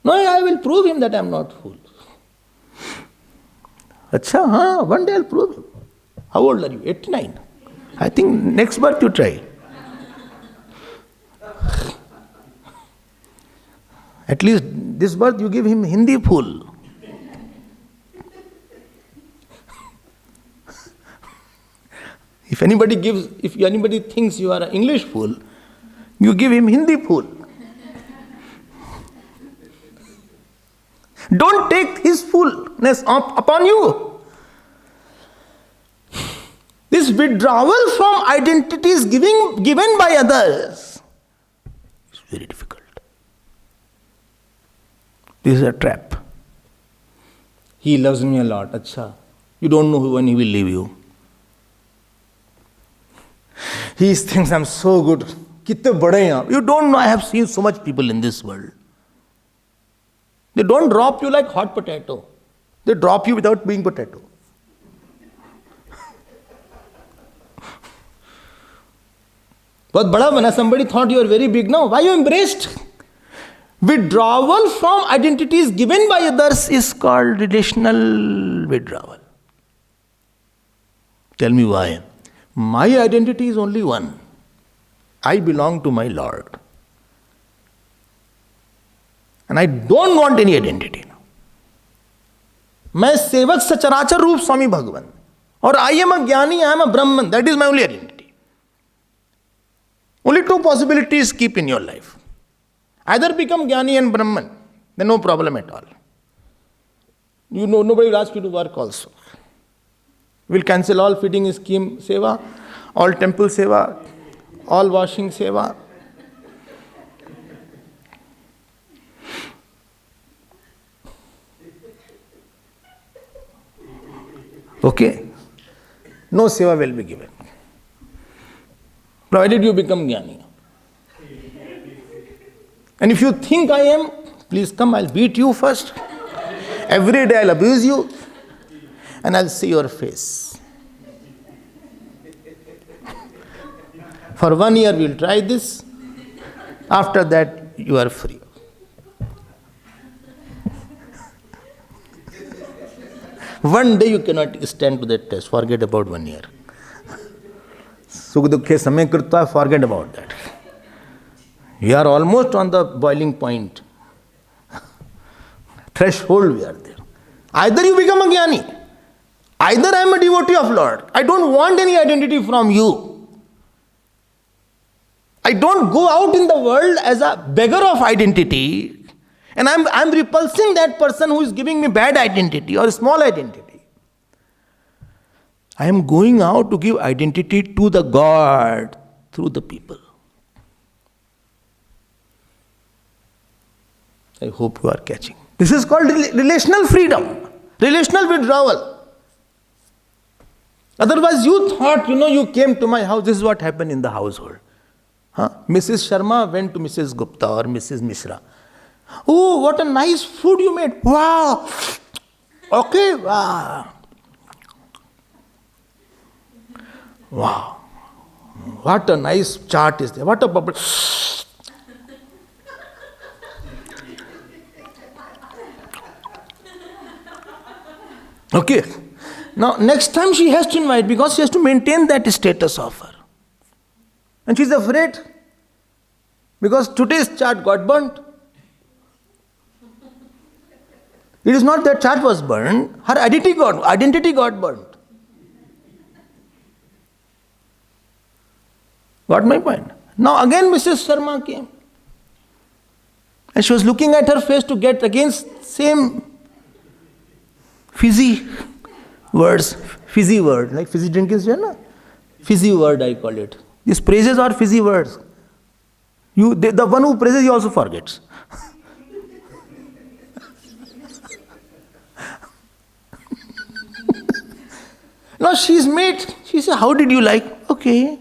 No, I will prove him that I am not fool. Acha, one day I will prove him. How old are you? 89. I think next birth you try. At least this birth you give him Hindi fool. If anybody thinks you are an English fool, you give him Hindi fool. Don't take his fullness upon you. This withdrawal from identities given by others is very difficult. This is a trap. He loves me a lot. Acha. You don't know when he will leave you. He thinks I'm so good. Kitne bade hain. You don't know, I have seen so much people in this world. They don't drop you like hot potato. They drop you without being potato. Bahut bada bana, somebody thought you are very big now. Why you embraced? Withdrawal from identities given by others is called relational withdrawal. Tell me why. My identity is only one. I belong to my Lord. And I don't want any identity now. मैं सेवक सचराचर रूप स्वामी भगवान. Or I am a Jnani, I am a Brahman. That is my only identity. Only two possibilities keep in your life. Either become Jnani and Brahman, then no problem at all. You know, nobody will ask you to work also. We will cancel all feeding scheme seva, all temple seva, all washing seva. Okay? No seva will be given. Provided you become Jnani. And if you think I am, please come, I'll beat you first. Every day I'll abuse you. And I'll see your face. For 1 year we'll try this. After that, you are free. One day you cannot stand to that test. Forget about 1 year. Sukh dukhe samay krita, forget about that. You are almost on the boiling point. Threshold we are there. Either you become a jnani, either I am a devotee of Lord. I don't want any identity from you. I don't go out in the world as a beggar of identity. And I'm repulsing that person who is giving me bad identity or small identity. I am going out to give identity to the God through the people. I hope you are catching. This is called relational freedom, relational withdrawal. Otherwise you thought, you came to my house, this is what happened in the household. Mrs. Sharma went to Mrs. Gupta or Mrs. Mishra. Oh, what a nice food you made. Wow. Okay, wow. Wow. What a nice chart is there. What a bubble. Okay. Now, next time she has to invite because she has to maintain that status of her. And she's afraid because today's chart got burnt. It is not that chart was burned, her identity got burnt. Got my point? Now again Mrs. Sharma came. And she was looking at her face to get against same fizzy words. Fizzy word, like fizzy drink is there, na? Fizzy word I call it. These praises are fizzy words. The one who praises, he also forgets. Now she's made, she said, how did you like? Okay.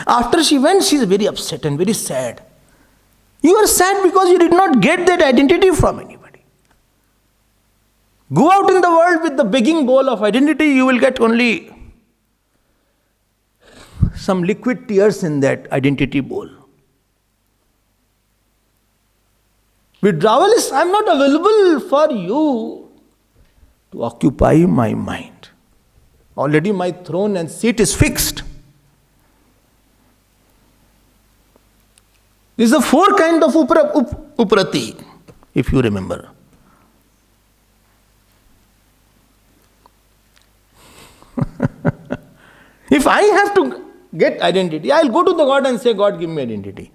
After she went, she's very upset and very sad. You are sad because you did not get that identity from anybody. Go out in the world with the begging bowl of identity, you will get only some liquid tears in that identity bowl. Withdrawal is, I'm not available for you to occupy my mind. Already my throne and seat is fixed. This is the 4 kind of Uparati, if you remember. If I have to get identity, I'll go to the God and say, God, give me identity.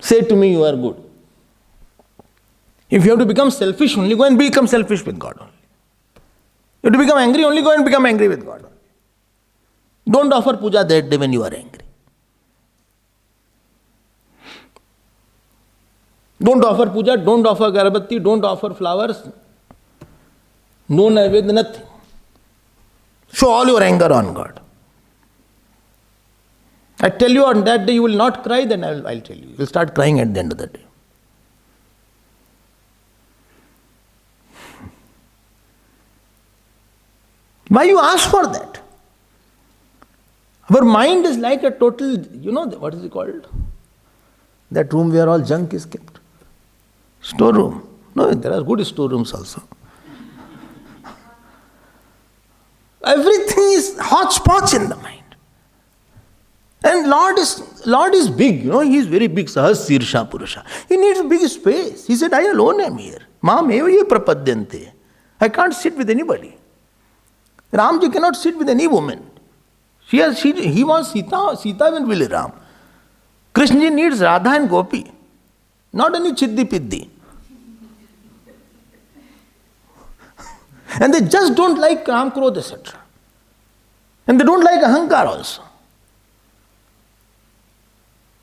Say to me, you are good. If you have to become selfish only, go and become selfish with God only. You have to become angry only, go and become angry with God only. Don't offer puja that day when you are angry. Don't offer puja, don't offer garbatti, don't offer flowers. No naivedya, nothing. Show all your anger on God. I tell you on that day you will not cry, then I'll tell you. You will start crying at the end of the day. Why you ask for that? Our mind is like a total, what is it called? That room where all junk is kept. Storeroom. No, there are good storerooms also. Everything is hodgepodge in the mind. And Lord is big, He is very big. Sahas Sirsha Purusha. He needs a big space. He said, I alone am here. Mam eva ye prapadyante. I can't sit with anybody. Ramji cannot sit with any woman. He wants Sita. Sita will will Ram. Krishna needs Radha and Gopi. Not any Chiddi Piddi. And they just don't like Ram, Krodh, etc. And they don't like Ahankar also.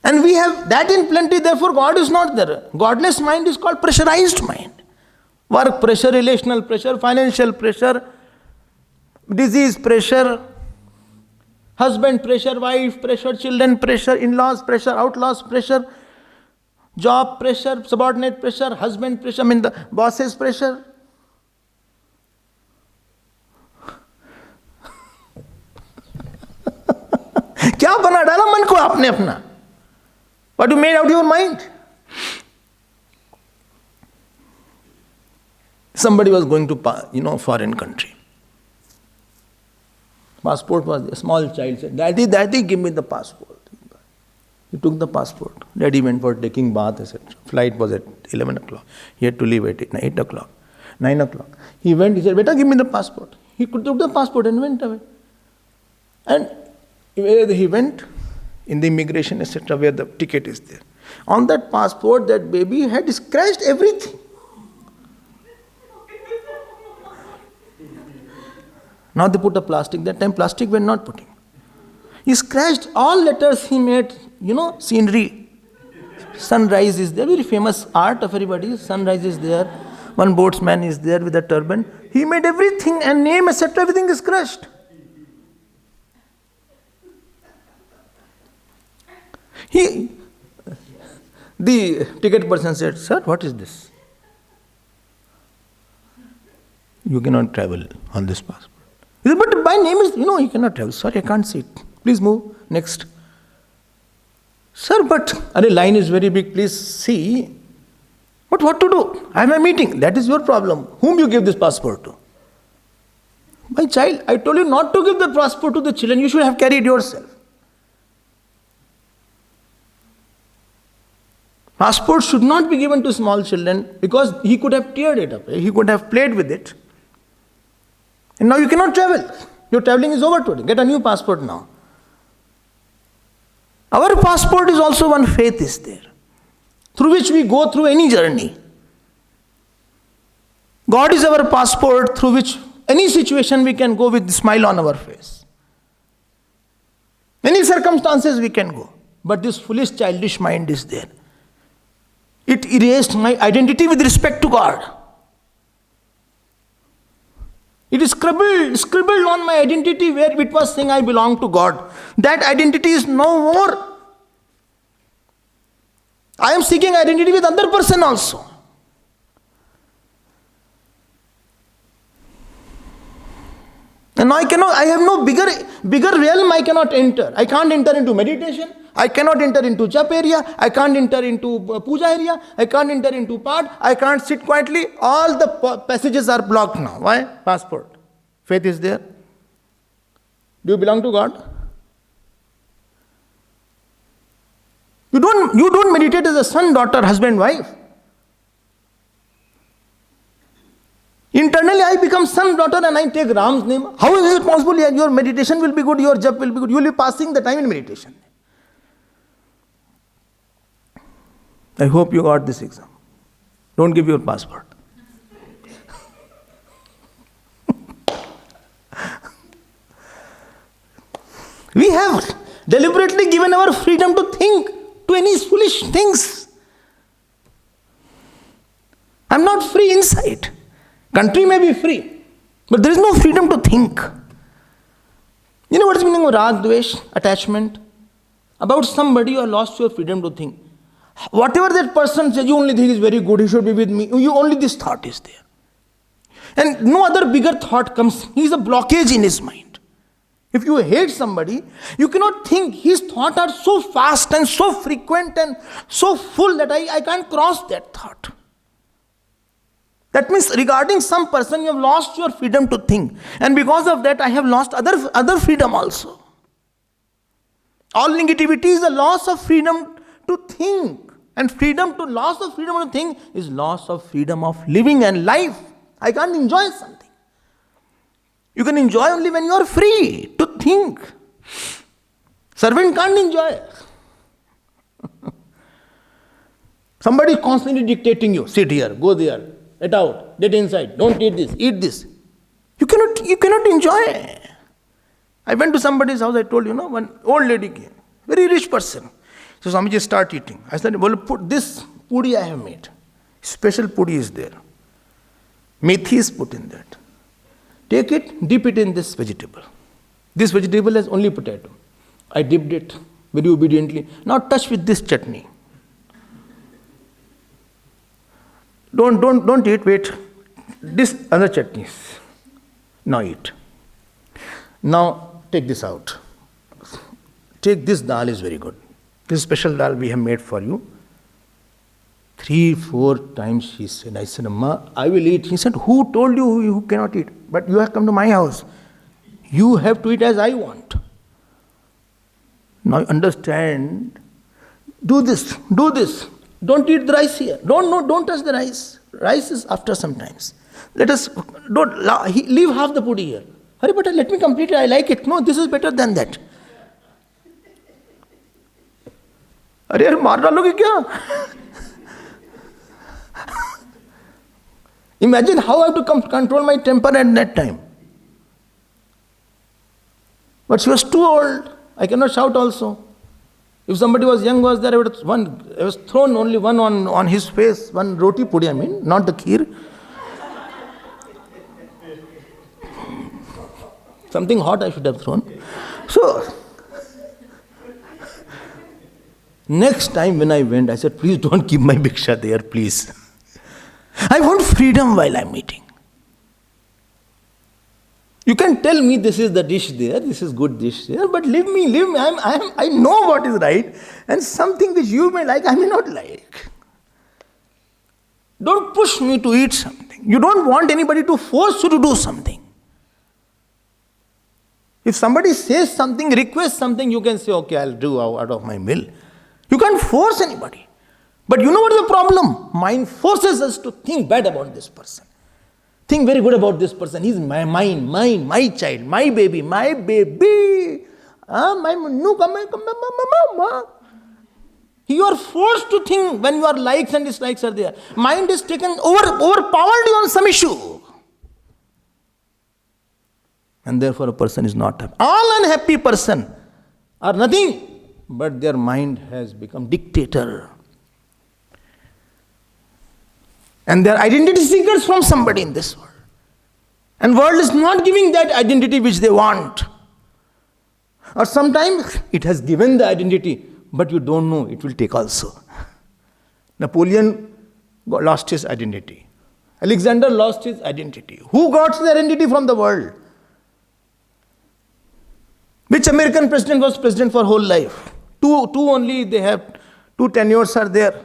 And we have that in plenty, therefore God is not there. Godless mind is called pressurized mind. Work pressure, relational pressure, financial pressure, disease pressure, Husband pressure, wife pressure, children pressure, in-laws pressure, outlaws pressure, job pressure, subordinate pressure, husband pressure, the boss's pressure. क्या बना डाला मन को आपने अपना? What you made out your mind? Somebody was going to, foreign country. Passport was there. Small child said, Daddy, give me the passport. He took the passport. Daddy went for taking bath, etc. Flight was at 11 o'clock. He had to leave at 8 o'clock, 9 o'clock. He went, he said, Beta, give me the passport. He took the passport and went away. And where he went, in the immigration, etc., where the ticket is there. On that passport, that baby had scratched everything. Now they put a plastic. That time plastic were not putting. He scratched all letters he made, scenery. Sunrise is there, very famous art of everybody. Sunrise is there. One boatsman is there with a turban. He made everything and name, etc., everything is scratched. The ticket person said, Sir, what is this? You cannot travel on this passport. He said, but my name is, you cannot travel. Sorry, I can't see it. Please move. Next. Sir, but the line is very big. Please see. But what to do? I have a meeting. That is your problem. Whom you give this passport to? My child, I told you not to give the passport to the children. You should have carried yourself. Passport should not be given to small children because he could have teared it up. He could have played with it. And now you cannot travel. Your traveling is over today. Get a new passport now. Our passport is also one faith is there, through which we go through any journey. God is our passport through which any situation we can go with a smile on our face. Any circumstances we can go. But this foolish childish mind is there. It erased my identity with respect to God. It is scribbled on my identity where it was saying I belong to God. That identity is no more. I am seeking identity with other person also. And now I have no bigger realm I cannot enter. I can't enter into meditation. I cannot enter into jap area. I can't enter into puja area. I can't enter into part. I can't sit quietly. All the passages are blocked now. Why? Passport. Faith is there. Do you belong to God? You don't meditate as a son, daughter, husband, wife. Internally, I become son, daughter, and I take Ram's name. How is it possible? Your meditation will be good, your jap will be good. You will be passing the time in meditation. I hope you got this exam. Don't give your passport. We have deliberately given our freedom to think to any foolish things. I'm not free inside. Country may be free, but there is no freedom to think. You know what is the meaning of rag, dvesh, attachment? About somebody you have lost your freedom to think. Whatever that person says, you only think is very good, he should be with me. You only this thought is there. And no other bigger thought comes. He is a blockage in his mind. If you hate somebody, you cannot think. His thoughts are so fast and so frequent and so full that I can't cross that thought. That means regarding some person, you have lost your freedom to think. And because of that, I have lost other freedom also. All negativity is a loss of freedom to think. And loss of freedom to think is loss of freedom of living and life. I can't enjoy something. You can enjoy only when you are free to think. Servant can't enjoy. Somebody is constantly dictating you. Sit here, go there, get out, get inside, don't eat this, eat this. You cannot enjoy. I went to somebody's house, I told you, one old lady came, very rich person. So Swamiji, start eating. I said, well, put this pudi I have made. Special pudi is there. Methi is put in that. Take it, dip it in this vegetable. This vegetable has only potato. I dipped it very obediently. Now touch with this chutney. Don't eat, wait. This other chutneys. Now eat. Now take this out. Take this dal is very good. This special dal we have made for you. 3-4 times he said, I said, Amma, I will eat. He said, who told you you cannot eat? But you have come to my house. You have to eat as I want. Now understand. Do this. Don't eat the rice here. Don't touch the rice. Rice is after sometimes. Leave half the pudi here. Hurry, but let me complete it. I like it. No, this is better than that. अरे यार मार डालोगे क्या? Imagine how I have to control my temper at that time. But she was too old. I cannot shout also. If somebody was young was there, I was thrown only one on his face, one roti pudi, not the kheer. Something hot I should have thrown. So, next time when I went, I said, please don't keep my bhiksha there, please. I want freedom while I'm eating. You can tell me this is the dish there, this is good dish there, but leave me. I know what is right, and something which you may like, I may not like. Don't push me to eat something. You don't want anybody to force you to do something. If somebody says something, requests something, you can say, okay, I'll do out of my will. You can't force anybody. But you know what is the problem? Mind forces us to think bad about this person. Think very good about this person. He's mine, my child, my baby. You are forced to think when your likes and dislikes are there. Mind is overpowered you on some issue. And therefore a person is not happy. All unhappy person are nothing but their mind has become dictator. And they are identity seekers from somebody in this world. And world is not giving that identity which they want. Or sometimes it has given the identity, but you don't know, it will take also. Napoleon lost his identity. Alexander lost his identity. Who got his identity from the world? Which American president was president for whole life? Two only they have, 2 tenures are there.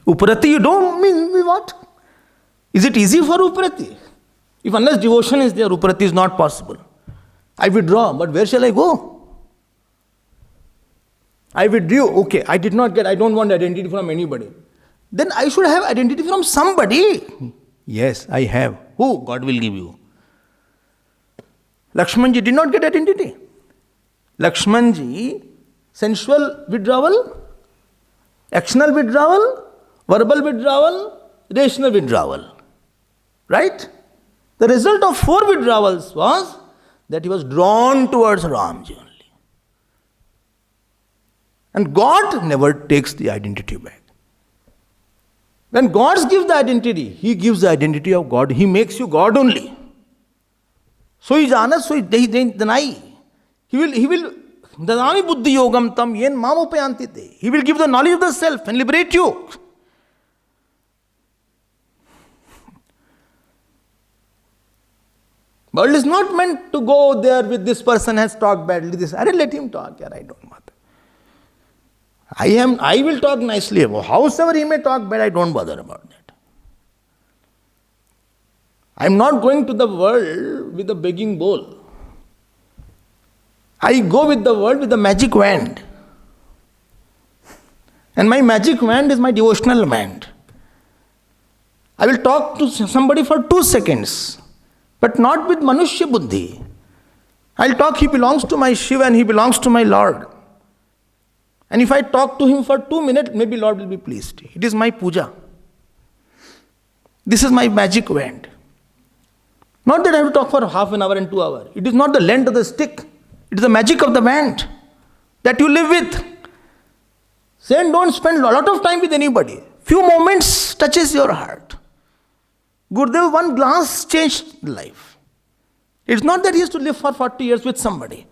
Uparati, you don't mean what? Is it easy for Uparati? If unless devotion is there, Uparati is not possible. I withdraw, but where shall I go? I withdrew, okay, I don't want identity from anybody. Then I should have identity from somebody. Yes, I have. Who? God will give you. Lakshmanji did not get identity. Lakshmanji, sensual withdrawal, actional withdrawal, verbal withdrawal, rational withdrawal. Right? The result of 4 withdrawals was that he was drawn towards Ramji only. And God never takes the identity back. When God gives the identity, He gives the identity of God. He makes you God only. So He jana, so He deny. He will Dadami buddhi yogam tam yen mamupayantite. He will give the knowledge of the self and liberate you. World is not meant to go there with this person has talked badly. Let him talk, I don't bother. I will talk nicely about howsoever he may talk bad, I don't bother about that. I am not going to the world with a begging bowl. I go with the world with a magic wand. And my magic wand is my devotional wand. I will talk to somebody for 2 seconds, but not with Manushya Buddhi. I'll talk, he belongs to my Shiva and he belongs to my Lord. And if I talk to him for 2 minutes, maybe Lord will be pleased. It is my puja. This is my magic wand. Not that I have to talk for half an hour and 2 hours. It is not the length of the stick. It is the magic of the wand that you live with. Say, don't spend a lot of time with anybody. Few moments touches your heart. Gurudev, one glance changed life. It's not that he has to live for 40 years with somebody.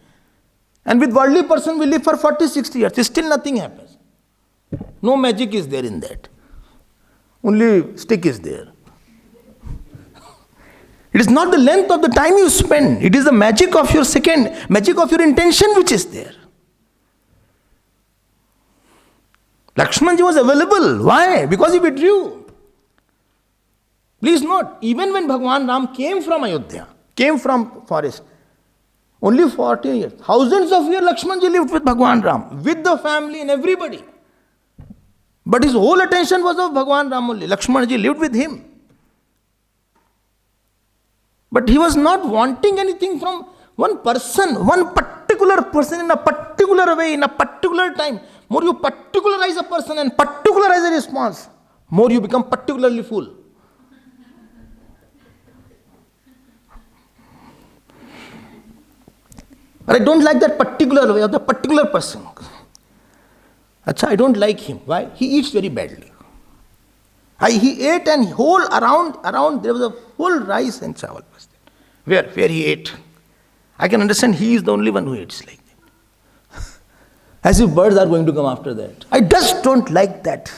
And with worldly person, we live for 40, 60 years. Still nothing happens. No magic is there in that. Only stick is there. It is not the length of the time you spend. It is the magic of your second, magic of your intention which is there. Lakshmanji was available. Why? Because he withdrew. Please note, even when Bhagwan Ram came from Ayodhya, came from forest, only 40 years, thousands of years Lakshmanji lived with Bhagwan Ram, with the family and everybody. But his whole attention was of Bhagwan Ram only. Lakshmanji lived with him. But he was not wanting anything from one person, one particular person in a particular way, in a particular time. More you particularize a person and particularize a response, more you become particularly full. But I don't like that particular way of the particular person. Achha, I don't like him. Why? He eats very badly. He ate and whole around there was a full rice and chawal. Where he ate. I can understand he is the only one who eats like that. As if birds are going to come after that. I just don't like that.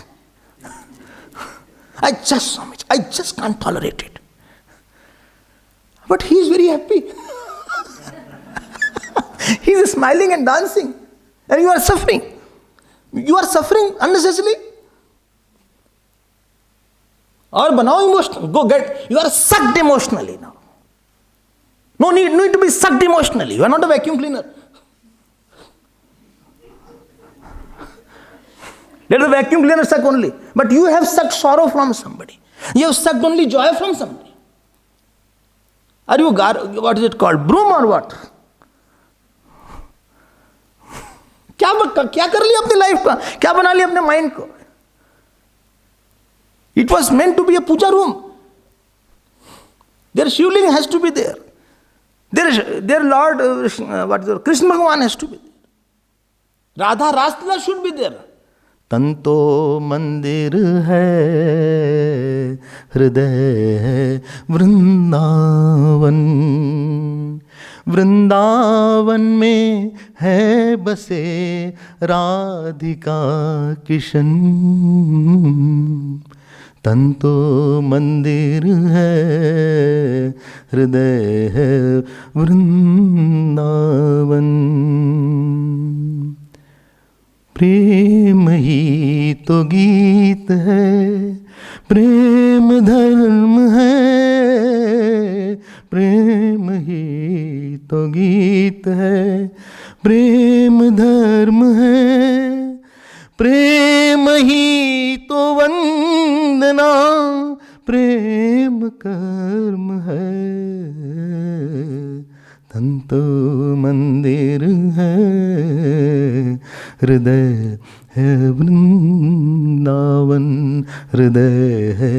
I just can't tolerate it. But he is very happy. He is smiling and dancing. And you are suffering. You are suffering unnecessarily. Or banao emotional. Go get. You are sucked emotionally now. No need to be sucked emotionally. You are not a vacuum cleaner. Let the vacuum cleaner suck only. But you have sucked sorrow from somebody. You have sucked only joy from somebody. Are you, what is it called? Broom or what? क्या कर लिया अपनी life का? क्या बना लिया अपने mind को? It was meant to be a puja room. Their Shivling has to be there. Their Lord, Krishna Bhagavan has to be there. Radha Rastla should be there. Tanto mandir hai, hriday Vrindavan. Vrindavan में है बसे राधिका किशन तंतो मंदिर है हृदय है वृंदावन प्रेम ही तो गीत है प्रेम धर्म है प्रेम ही तो गीत है प्रेम धर्म है प्रेम ही तो वंदना प्रेम कर्म है तंतो मंदिर है हृदय है वृंदावन हृदय है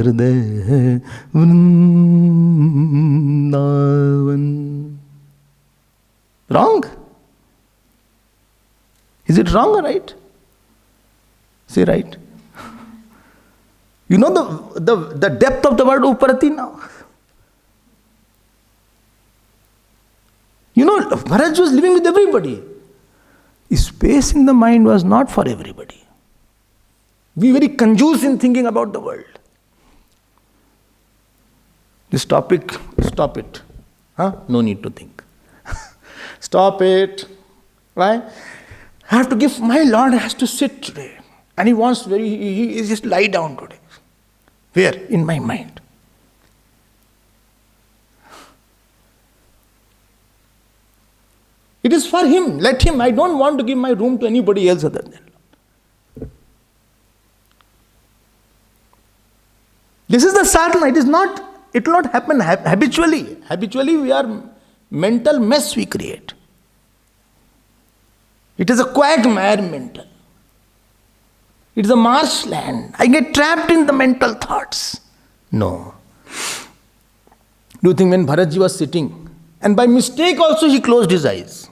Vrindavan. Wrong? Is it wrong or right? Say right. You know the depth of the word Uparati now. You know, Bharat was living with everybody. Space in the mind was not for everybody. We very conjuice in thinking about the world. This topic, stop it. No need to think. Stop it. Why? I have to give, my Lord has to sit today. And he wants he just lie down today. Where? In my mind. It is for him. Let him. I don't want to give my room to anybody else other than Lord. This is the sadhana. It will not happen habitually. Habitually we are mental mess we create. It is a quagmire mental. It is a marshland. I get trapped in the mental thoughts. No. Do you think when Bharatji was sitting, and by mistake also he closed his eyes?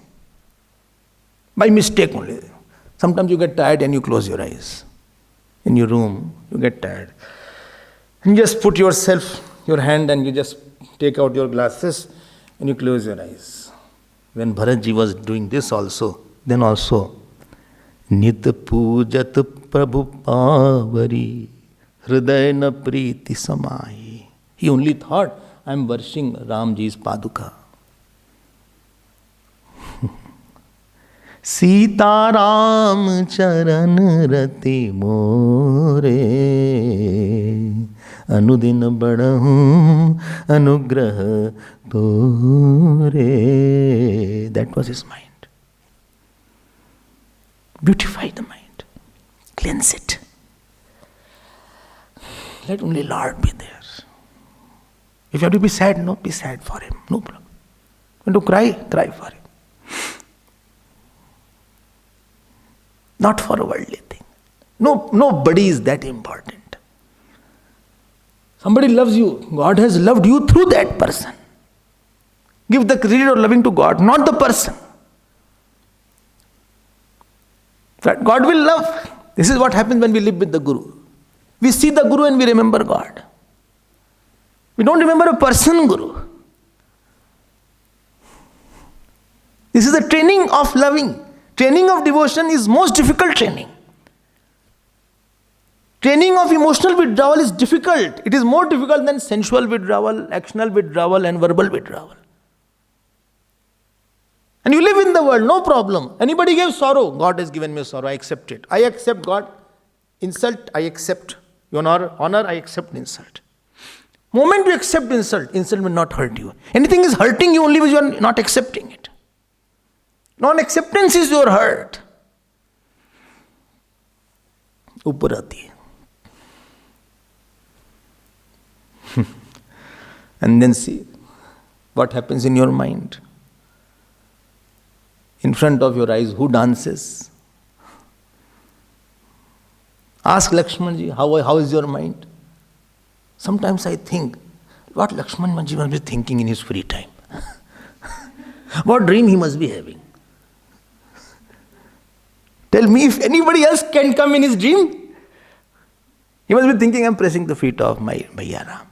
By mistake only. Sometimes you get tired and you close your eyes. In your room, you get tired. You just put your hand and you just take out your glasses and you close your eyes. When Bharatji was doing this also, then also, Nit pujat prabhu pavari, hriday na priti samai. He only thought, I am worshipping Ramji's paduka. Sita Ram charan rati more, anudin badahu anugrah tore. That was his mind. Beautify the mind. Cleanse it. Let only Lord be there. If you have to be sad, no, be sad for him. No problem. When to cry, cry for him. Not for a worldly thing. Nobody is that important. Somebody loves you. God has loved you through that person. Give the credit of loving to God, not the person. That God will love. This is what happens when we live with the Guru. We see the Guru and we remember God. We don't remember a person, Guru. This is the training of loving. Training of devotion is most difficult training. Training of emotional withdrawal is difficult. It is more difficult than sensual withdrawal, actional withdrawal and verbal withdrawal. And you live in the world, no problem. Anybody gave sorrow, God has given me sorrow, I accept it. I accept God. Insult, I accept. Honor, I accept insult. Moment you accept insult, insult will not hurt you. Anything is hurting you only when you are not accepting it. Non-acceptance is your hurt. Uparati. And then see what happens in your mind. In front of your eyes, who dances? Ask Lakshmanji, how is your mind? Sometimes I think, what Lakshmanji must be thinking in his free time. What dream he must be having. Tell me if anybody else can come in his dream. He must be thinking, I am pressing the feet of my Bhaiya Ram.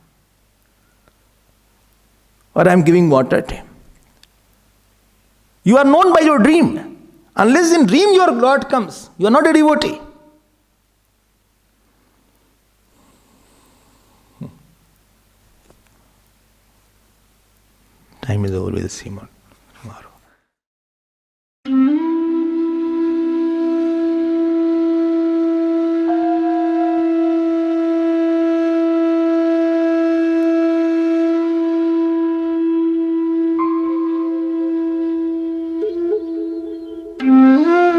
Or I am giving water to him. You are known by your dream. Unless in dream your God comes, you are not a devotee. Time is over with Simon tomorrow. Mm-hmm.